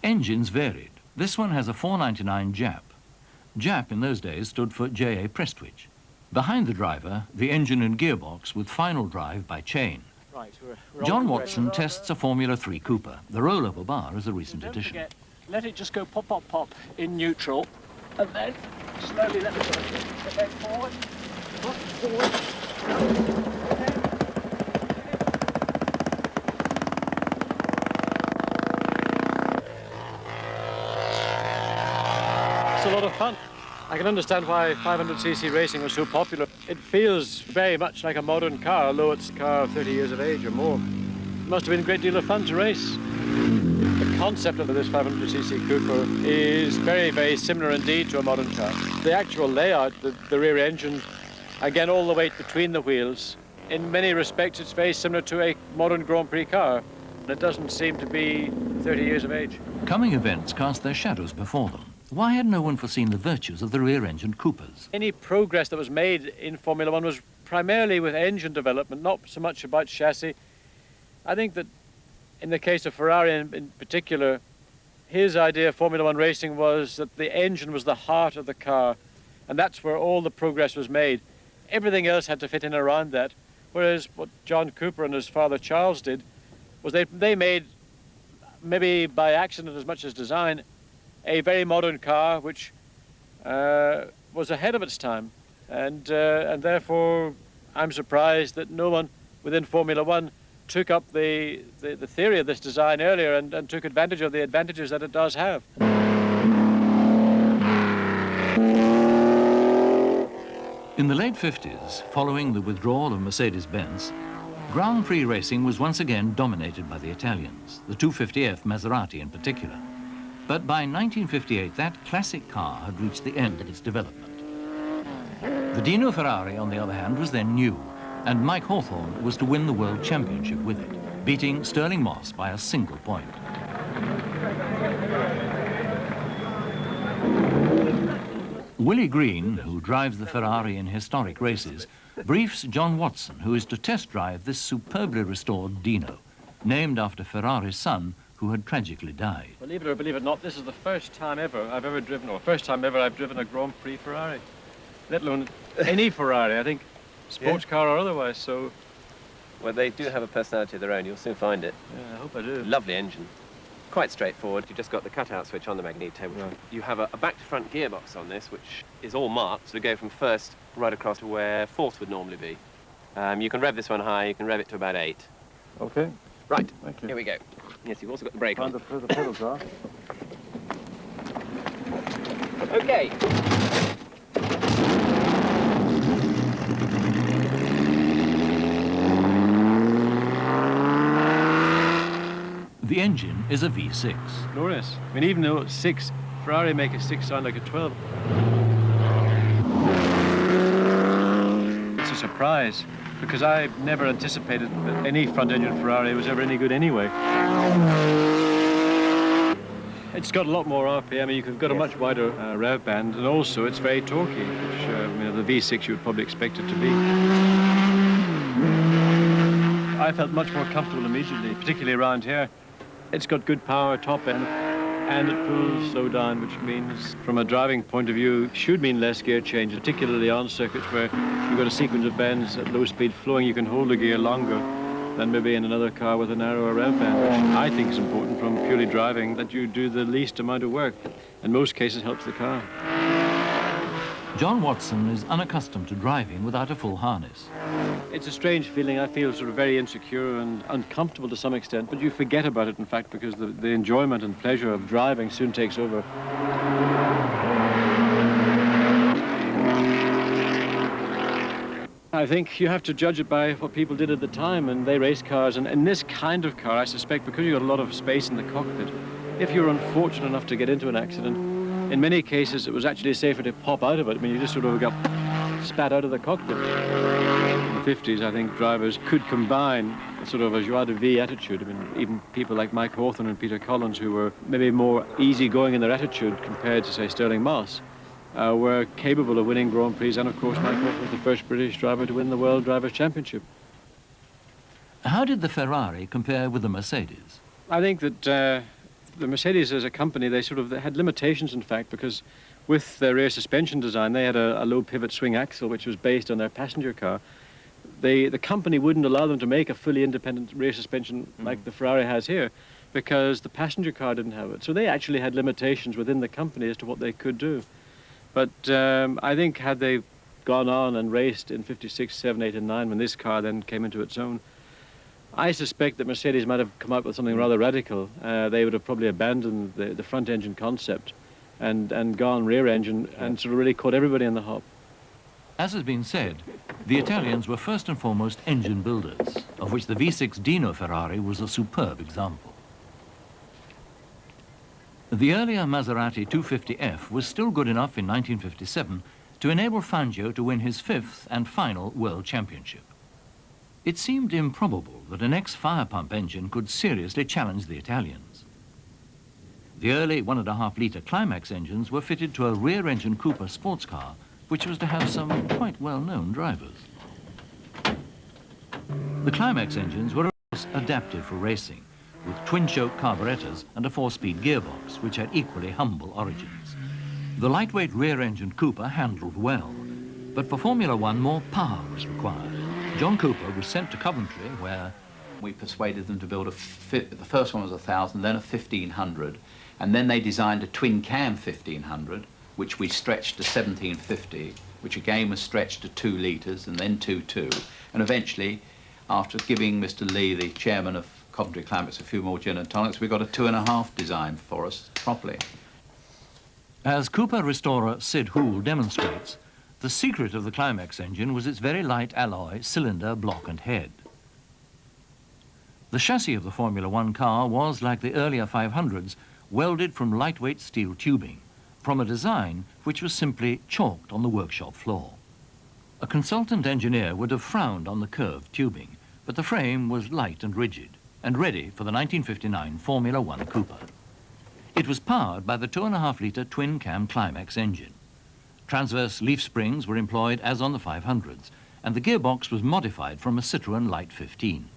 Engines varied. This one has a 499 Jap. Jap in those days stood for J.A. Prestwich. Behind the driver, the engine and gearbox with final drive by chain.
Right,
John Watson tests a Formula 3 Cooper. The rollover bar is a recent addition.
Forget, let it just go pop, pop, pop in neutral, and then slowly let it go. And then forward, forward. It's a lot of fun. I can understand why 500cc racing was so popular. It feels very much like a modern car, although it's a car of 30 years of age or more. It must have been a great deal of fun to race. The concept of this 500cc Cooper is very, very similar indeed to a modern car. The actual layout, the rear engine, again all the weight between the wheels, in many respects it's very similar to a modern Grand Prix car. It doesn't seem to be 30 years of age.
Coming events cast their shadows before them. Why had no one foreseen the virtues of the rear-engined Coopers?
Any progress that was made in Formula One was primarily with engine development, not so much about chassis. I think that in the case of Ferrari in particular, his idea of Formula One racing was that the engine was the heart of the car, and that's where all the progress was made. Everything else had to fit in around that, whereas what John Cooper and his father Charles did was they made, maybe by accident as much as design, a very modern car which was ahead of its time, and therefore I'm surprised that no one within Formula One took up the theory of this design earlier and took advantage of the advantages that it does have.
In the late 50s, following the withdrawal of Mercedes-Benz, Grand Prix racing was once again dominated by the Italians, the 250F Maserati in particular. But by 1958, that classic car had reached the end of its development. The Dino Ferrari, on the other hand, was then new, and Mike Hawthorne was to win the World Championship with it, beating Stirling Moss by a single point. Willie Green, who drives the Ferrari in historic races, briefs John Watson, who is to test drive this superbly restored Dino, named after Ferrari's son, who had tragically died.
Believe it or believe it not, this is the first time ever I've ever driven, or first time ever I've driven a Grand Prix Ferrari, let alone any Ferrari. I think sports car or otherwise, so...
Well, they do have a personality of their own. You'll soon find it.
Yeah, I hope I do.
Lovely engine. Quite straightforward. You just got the cutout switch on the magneto.
Right.
You have a back-to-front gearbox on this, which is all marked, so we go from first right across to where fourth would normally be. You can rev this one high, you can rev it to about 8.
Okay.
Right,
Thank you.
here we go. Yes, you've also got the brake on.
The pedals off.
Okay.
The engine is a V6.
Glorious. I mean, even though it's 6, Ferrari make a 6 sound like a 12. It's a surprise, because I never anticipated that any front-engine Ferrari was ever any good anyway. It's got a lot more RPM, and you've got a much wider rev band, and also it's very torquey, which, I mean, the V6 you would probably expect it to be. I felt much more comfortable immediately, particularly around here. It's got good power, top end, and it pulls slow down, which means, from a driving point of view, should mean less gear change, particularly on circuits where you've got a sequence of bends at low speed flowing, you can hold the gear longer than maybe in another car with a narrower rev band, which I think is important from purely driving, that you do the least amount of work. In most cases, helps the car.
John Watson is unaccustomed to driving without a full harness.
It's a strange feeling. I feel sort of very insecure and uncomfortable to some extent, but you forget about it, in fact, because the enjoyment and pleasure of driving soon takes over. I think you have to judge it by what people did at the time, and they raced cars, and in this kind of car, I suspect, because you've got a lot of space in the cockpit, if you're unfortunate enough to get into an accident, in many cases, it was actually safer to pop out of it. I mean, you just sort of got spat out of the cockpit. In the 50s, I think drivers could combine sort of a joie de vivre attitude. I mean, even people like Mike Hawthorne and Peter Collins, who were maybe more easygoing in their attitude compared to, say, Sterling Moss, were capable of winning Grand Prix. And, of course, Mike Hawthorne was the first British driver to win the World Drivers' Championship.
How did the Ferrari compare with the Mercedes?
I think that the Mercedes as a company, they had limitations, in fact, because with their rear suspension design, they had a low pivot swing axle, which was based on their passenger car. The company wouldn't allow them to make a fully independent rear suspension like the Ferrari has here, because the passenger car didn't have it. So they actually had limitations within the company as to what they could do. But I think had they gone on and raced in 56, 7, 8, and 9, when this car then came into its own, I suspect that Mercedes might have come up with something rather radical. They would have probably abandoned the front engine concept and gone rear engine and sort of really caught everybody in the hop.
As has been said, the Italians were first and foremost engine builders, of which the V6 Dino Ferrari was a superb example. The earlier Maserati 250F was still good enough in 1957 to enable Fangio to win his 5th and final World Championship. It seemed improbable that an ex-fire pump engine could seriously challenge the Italians. The early 1.5-litre Climax engines were fitted to a rear-engine Cooper sports car, which was to have some quite well-known drivers. The Climax engines were, of course, adapted for racing, with twin-choke carburetors and a 4-speed gearbox, which had equally humble origins. The lightweight rear-engine Cooper handled well, but for Formula One, more power was required. John Cooper was sent to Coventry, where
we persuaded them to build the first one was 1,000, then a 1,500, and then they designed a twin-cam 1,500, which we stretched to 1,750, which again was stretched to 2 litres, and then 2.2, and eventually, after giving Mr. Lee, the chairman of Coventry Climax, a few more gin and tonics, we got a 2.5 designed for us properly.
As Cooper restorer Sid Hoole demonstrates, the secret of the Climax engine was its very light alloy, cylinder, block and head. The chassis of the Formula One car was, like the earlier 500s, welded from lightweight steel tubing, from a design which was simply chalked on the workshop floor. A consultant engineer would have frowned on the curved tubing, but the frame was light and rigid, and ready for the 1959 Formula One Cooper. It was powered by the 2.5-litre twin-cam Climax engine. Transverse leaf springs were employed as on the 500s, and the gearbox was modified from a Citroën Light 15.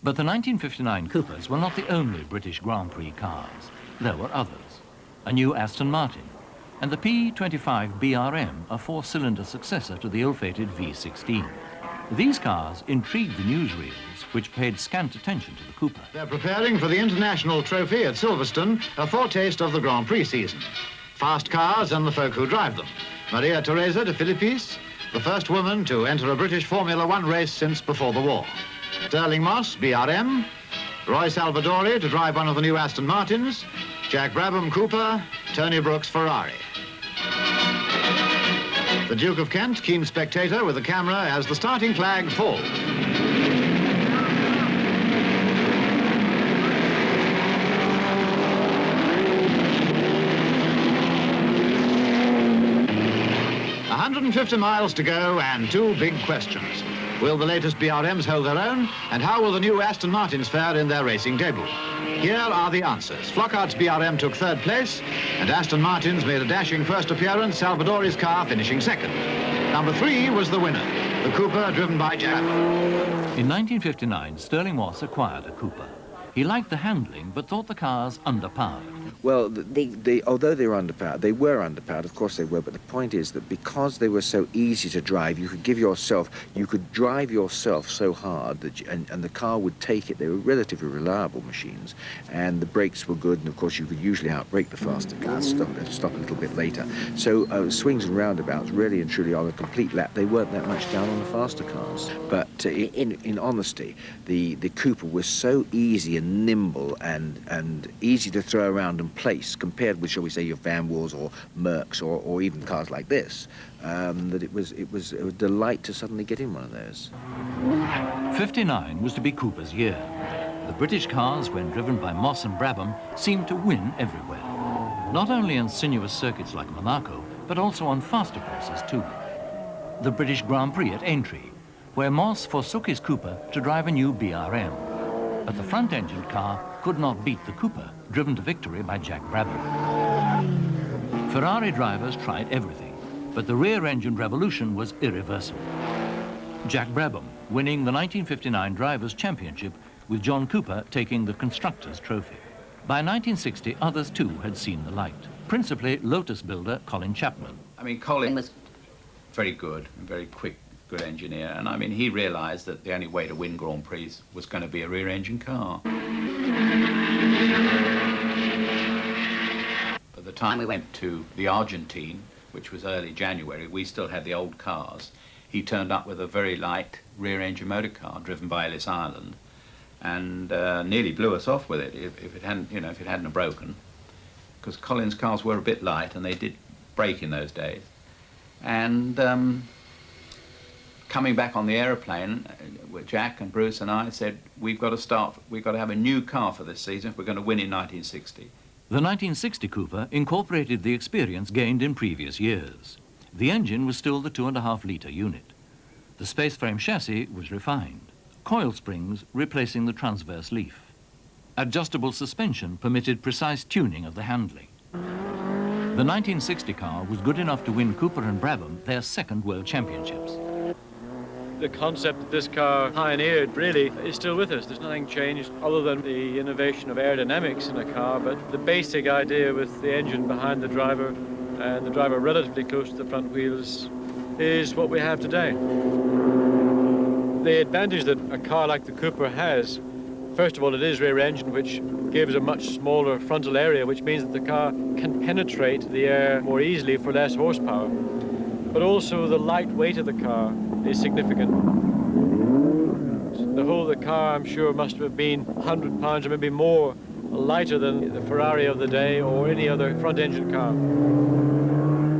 But the 1959 Coopers were not the only British Grand Prix cars. There were others. A new Aston Martin, and the P25 BRM, a 4-cylinder successor to the ill-fated V16. These cars intrigued the newsreels, which paid scant attention to the Cooper.
They're preparing for the International Trophy at Silverstone, a foretaste of the Grand Prix season. Fast cars and the folk who drive them. Maria Teresa de Filipis, the first woman to enter a British Formula One race since before the war. Sterling Moss, BRM. Roy Salvadori to drive one of the new Aston Martins. Jack Brabham, Cooper. Tony Brooks, Ferrari. The Duke of Kent, keen spectator with the camera as the starting flag falls. "150 miles to go and two big questions. Will the latest BRMs hold their own? And how will the new Aston Martins fare in their racing debut? Here are the answers. Flockhart's BRM took third place, and Aston Martin's made a dashing first appearance, Salvadori's car finishing second. Number 3 was the winner, the Cooper driven by Jack.
In 1959, Sterling Moss acquired a Cooper. He liked the handling, but thought the cars underpowered.
Well, although they were underpowered, of course they were, but the point is that because they were so easy to drive, you could drive yourself so hard that and the car would take it. They were relatively reliable machines, and the brakes were good, and of course you could usually outbrake the faster cars, stop a little bit later. So swings and roundabouts, really and truly on a complete lap, they weren't that much down on the faster cars. But in honesty, the Cooper was so easy and nimble and easy to throw around and place compared with, shall we say, your Van Wars or Mercs or even cars like this, that it was a delight to suddenly get in one of those.
59 was to be Cooper's year. The British cars, when driven by Moss and Brabham, seemed to win everywhere. Not only on sinuous circuits like Monaco, but also on faster courses too. The British Grand Prix at Aintree, where Moss forsook his Cooper to drive a new BRM. But the front-engined car could not beat the Cooper, driven to victory by Jack Brabham. Ferrari drivers tried everything, but the rear-engined revolution was irreversible. Jack Brabham winning the 1959 Drivers' Championship, with John Cooper taking the Constructors' Trophy. By 1960, others too had seen the light, principally Lotus builder Colin Chapman.
I mean, Colin was very good and very quick. Good engineer, and I mean, he realised that the only way to win Grand Prix was going to be a rear-engine car. By the time we went to the Argentine, which was early January, we still had the old cars. He turned up with a very light rear-engine motor car driven by Ellis Island, and nearly blew us off with it if it hadn't, if it hadn't broken, because Colin's cars were a bit light and they did break in those days. And coming back on the aeroplane, Jack and Bruce and I said, we've got to have a new car for this season if we're going to win in 1960.
The 1960 Cooper incorporated the experience gained in previous years. The engine was still the 2.5-litre unit. The space frame chassis was refined. Coil springs replacing the transverse leaf. Adjustable suspension permitted precise tuning of the handling. The 1960 car was good enough to win Cooper and Brabham their second World Championships.
The concept that this car pioneered really is still with us. There's nothing changed other than the innovation of aerodynamics in a car, but the basic idea with the engine behind the driver and the driver relatively close to the front wheels is what we have today. The advantage that a car like the Cooper has, first of all, it is rear engine, which gives a much smaller frontal area, which means that the car can penetrate the air more easily for less horsepower. But also the light weight of the car is significant. The whole of the car, I'm sure, must have been 100 pounds or maybe more lighter than the Ferrari of the day or any other front-engine car.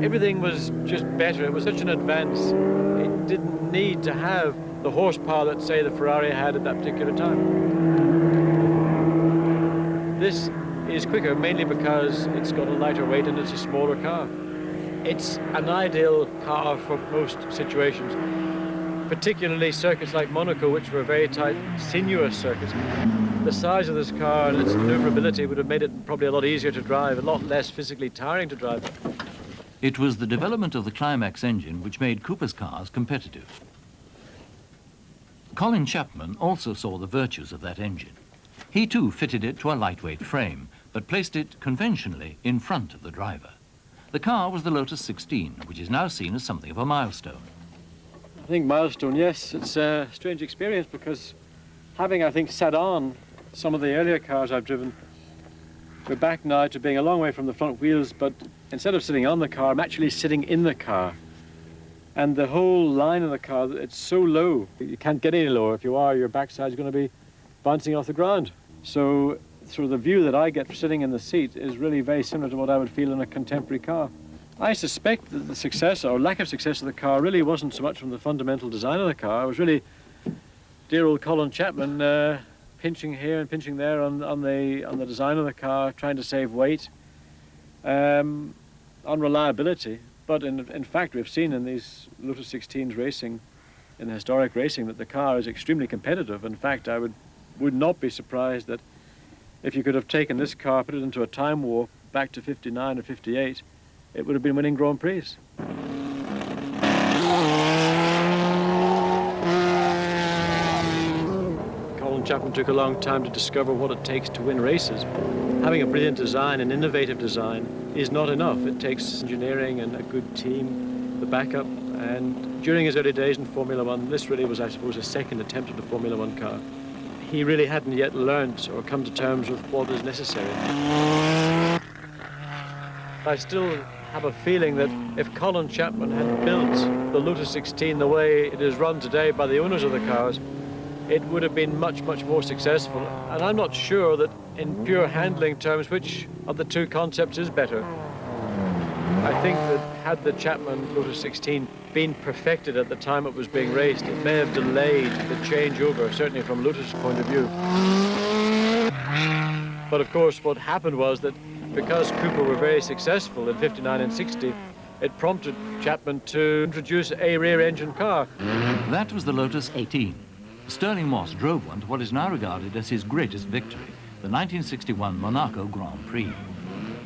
Everything was just better. It was such an advance. It didn't need to have the horsepower that, say, the Ferrari had at that particular time. This is quicker, mainly because it's got a lighter weight and it's a smaller car. It's an ideal car for most situations, particularly circuits like Monaco, which were very tight, sinuous circuits. The size of this car and its maneuverability would have made it probably a lot easier to drive, a lot less physically tiring to drive.
It was the development of the Climax engine which made Cooper's cars competitive. Colin Chapman also saw the virtues of that engine. He too fitted it to a lightweight frame, but placed it conventionally in front of the driver. The car was the Lotus 16, which is now seen as something of a milestone.
I think milestone, yes. It's a strange experience because having, I think, sat on some of the earlier cars I've driven, we're back now to being a long way from the front wheels, but instead of sitting on the car, I'm actually sitting in the car. And the whole line of the car, it's so low, you can't get any lower. If you are, your backside's going to be bouncing off the ground. So the view that I get for sitting in the seat is really very similar to what I would feel in a contemporary car. I suspect that the success or lack of success of the car really wasn't so much from the fundamental design of the car. It was really dear old Colin Chapman pinching here and pinching there on the design of the car, trying to save weight, on reliability. But in fact, we've seen in these Lotus 16s racing, in the historic racing, that the car is extremely competitive. In fact, I would not be surprised that if you could have taken this car, put it into a time warp back to 59 or 58, it would have been winning Grand Prix. Colin Chapman took a long time to discover what it takes to win races. Having a brilliant design, an innovative design, is not enough. It takes engineering and a good team, the backup. And during his early days in Formula One, this really was, I suppose, a second attempt at a Formula One car. He really hadn't yet learnt or come to terms with what is necessary. I still have a feeling that if Colin Chapman had built the Lotus 16 the way it is run today by the owners of the cars, it would have been much, much more successful. And I'm not sure that in pure handling terms, which of the two concepts is better. I think that had the Chapman Lotus 16 been perfected at the time it was being raced, it may have delayed the changeover, certainly from Lotus' point of view. But of course, what happened was that because Cooper were very successful in 59 and 60, it prompted Chapman to introduce a rear-engine car.
That was the Lotus 18. Stirling Moss drove one to what is now regarded as his greatest victory, the 1961 Monaco Grand Prix.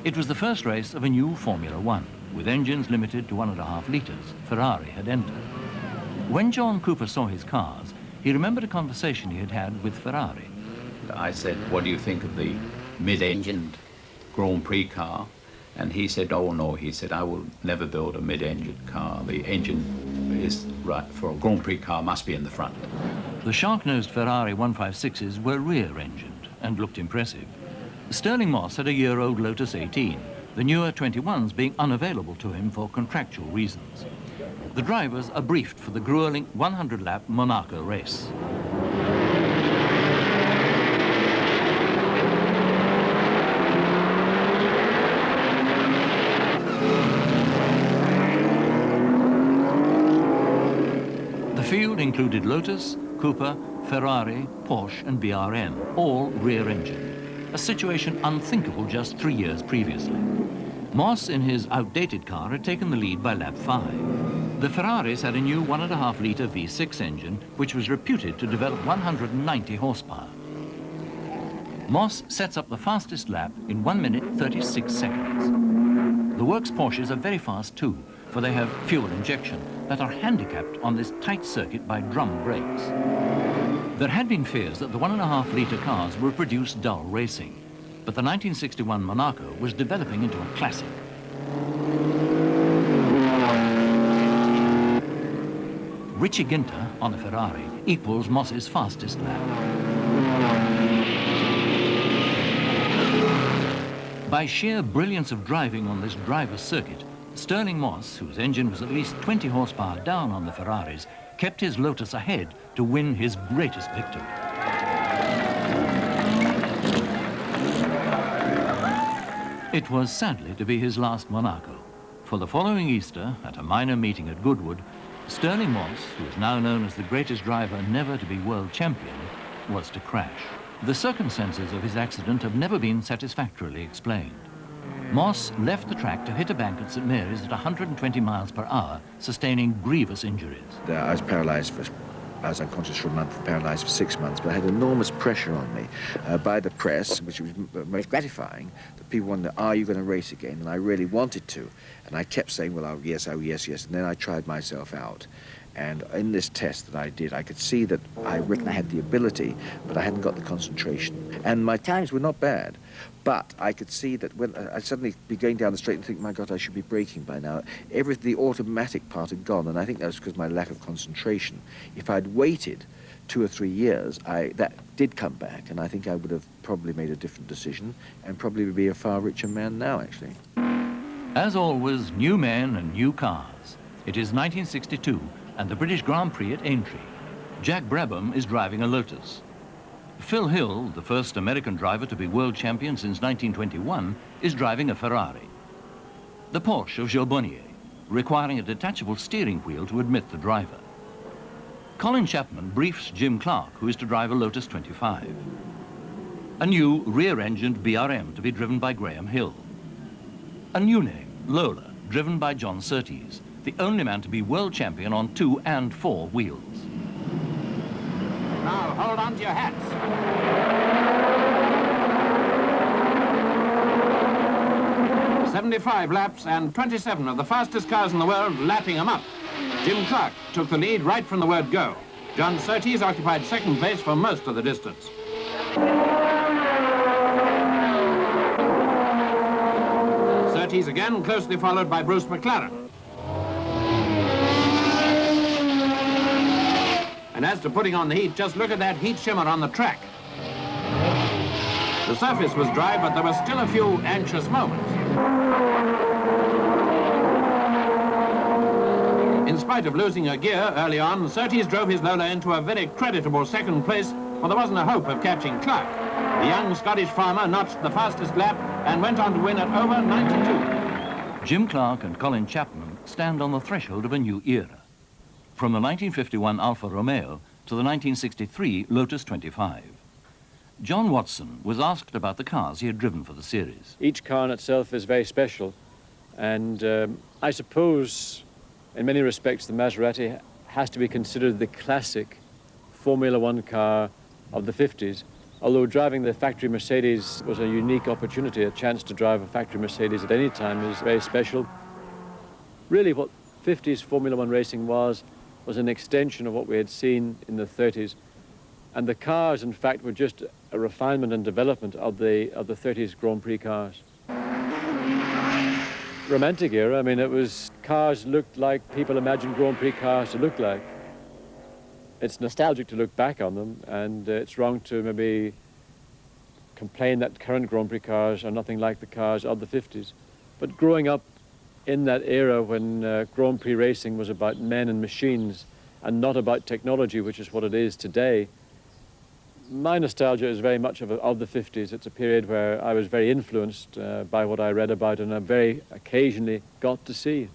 It was the first race of a new Formula One, with engines limited to 1.5 litres. Ferrari had entered. When John Cooper saw his cars, he remembered a conversation he had had with Ferrari.
I said, what do you think of the mid-engined Grand Prix car? And he said, oh no, he said, I will never build a mid-engined car. The engine is right for a Grand Prix car, must be in the front.
The shark-nosed Ferrari 156s were rear-engined and looked impressive. Stirling Moss had a year-old Lotus 18, the newer 21s being unavailable to him for contractual reasons. The drivers are briefed for the grueling 100-lap Monaco race. The field included Lotus, Cooper, Ferrari, Porsche and BRM, all rear-engine, a situation unthinkable just 3 years previously. Moss, in his outdated car, had taken the lead by lap 5. The Ferraris had a new 1.5-litre V6 engine, which was reputed to develop 190 horsepower. Moss sets up the fastest lap in 1 minute 36 seconds. The works Porsches are very fast too, for they have fuel injection, that are handicapped on this tight circuit by drum brakes. There had been fears that the 1.5-litre cars would produce dull racing, but the 1961 Monaco was developing into a classic. Richie Ginter on a Ferrari equals Moss's fastest lap. By sheer brilliance of driving on this driver's circuit, Stirling Moss, whose engine was at least 20 horsepower down on the Ferraris, kept his Lotus ahead to win his greatest victory. It was sadly to be his last Monaco. For the following Easter, at a minor meeting at Goodwood, Stirling Moss, who is now known as the greatest driver never to be world champion, was to crash. The circumstances of his accident have never been satisfactorily explained. Moss left the track to hit a bank at St Mary's at 120 miles per hour, sustaining grievous injuries.
I was paralysed I was unconscious for a month, paralysed for 6 months, but I had enormous pressure on me by the press, which was most gratifying. That people wondered, are you going to race again? And I really wanted to. And I kept saying, well, oh yes, yes. And then I tried myself out. And in this test that I did, I could see that I reckon I had the ability, but I hadn't got the concentration. And my times were not bad, but I could see that when I'd suddenly be going down the straight and think, my God, I should be braking by now. The automatic part had gone, and I think that was because of my lack of concentration. If I'd waited 2 or 3 years, that did come back, and I think I would have probably made a different decision and probably would be a far richer man now, actually.
As always, new men and new cars. It is 1962 and the British Grand Prix at Aintree. Jack Brabham is driving a Lotus. Phil Hill, the first American driver to be world champion since 1921, is driving a Ferrari. The Porsche of Gilles Bonnier, requiring a detachable steering wheel to admit the driver. Colin Chapman briefs Jim Clark, who is to drive a Lotus 25. A new rear-engined BRM to be driven by Graham Hill. A new name, Lola, driven by John Surtees, the only man to be world champion on 2 and 4 wheels.
Now hold on to your hats. "75 laps and 27 of the fastest cars in the world lapping them up. Jim Clark took the lead right from the word go. John Surtees occupied second place for most of the distance. Surtees again closely followed by Bruce McLaren. And as to putting on the heat, just look at that heat shimmer on the track. The surface was dry, but there were still a few anxious moments. In spite of losing a gear early on, Surtees drove his Lola into a very creditable second place, for there wasn't a hope of catching Clark. The young Scottish farmer notched the fastest lap and went on to win at over 92.
Jim Clark and Colin Chapman stand on the threshold of a new era. From the 1951 Alfa Romeo to the 1963 Lotus 25. John Watson was asked about the cars he had driven for the series.
Each car in itself is very special, and I suppose in many respects the Maserati has to be considered the classic Formula One car of the 50s, although driving the factory Mercedes was a unique opportunity. A chance to drive a factory Mercedes at any time is very special. Really what 50s Formula One racing was an extension of what we had seen in the 30s. And the cars, in fact, were just a refinement and development of the 30s Grand Prix cars. Romantic era, I mean, cars looked like people imagined Grand Prix cars to look like. It's nostalgic to look back on them, and it's wrong to maybe complain that current Grand Prix cars are nothing like the cars of the 50s. But growing up in that era when Grand Prix racing was about men and machines and not about technology, which is what it is today, my nostalgia is very much of the 50s. It's a period where I was very influenced by what I read about and I very occasionally got to see.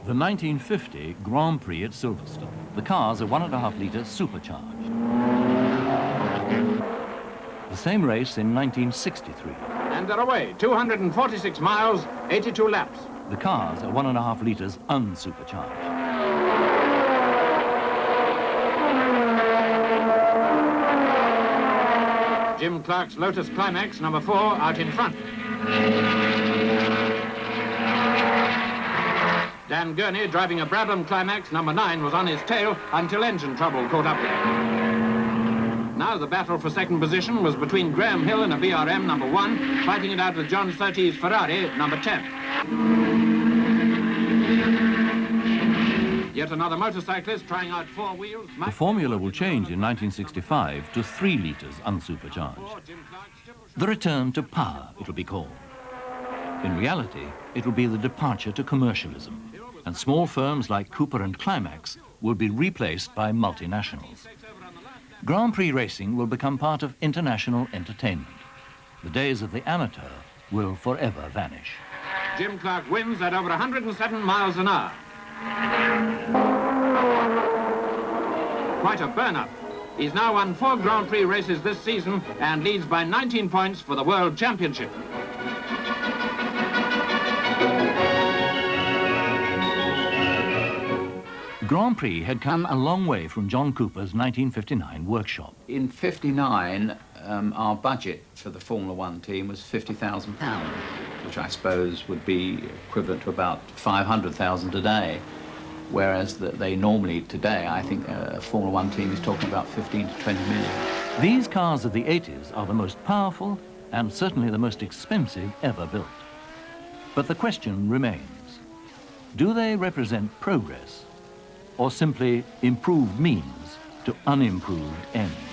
The 1950 Grand Prix at Silverstone. The cars are 1.5-litre supercharged. The same race in 1963.
And they're away, 246 miles, 82 laps.
The cars are 1.5 litres unsupercharged.
Jim Clark's Lotus Climax, number 4, out in front. Dan Gurney, driving a Brabham Climax, number 9, was on his tail until engine trouble caught up with him. Now the battle for second position was between Graham Hill and a BRM, number 1, fighting it out with John Surtees' Ferrari, number 10. Yet another motorcyclist trying out 4 wheels.
The formula will change in 1965 to 3 litres unsupercharged. The return to power, it will be called. In reality, it will be the departure to commercialism, and small firms like Cooper and Climax will be replaced by multinationals. Grand Prix racing will become part of international entertainment. The days of the amateur will forever vanish.
Jim Clark wins at over 107 miles an hour. Quite a burn-up. He's now won 4 Grand Prix races this season and leads by 19 points for the World Championship.
Grand Prix had come a long way from John Cooper's 1959 workshop.
In '59, our budget for the Formula One team was £50,000. which I suppose would be equivalent to about 500,000 a day, whereas they normally today, I think a Formula One team is talking about 15 to 20 million.
These cars of the 80s are the most powerful and certainly the most expensive ever built. But the question remains, do they represent progress or simply improved means to unimproved ends?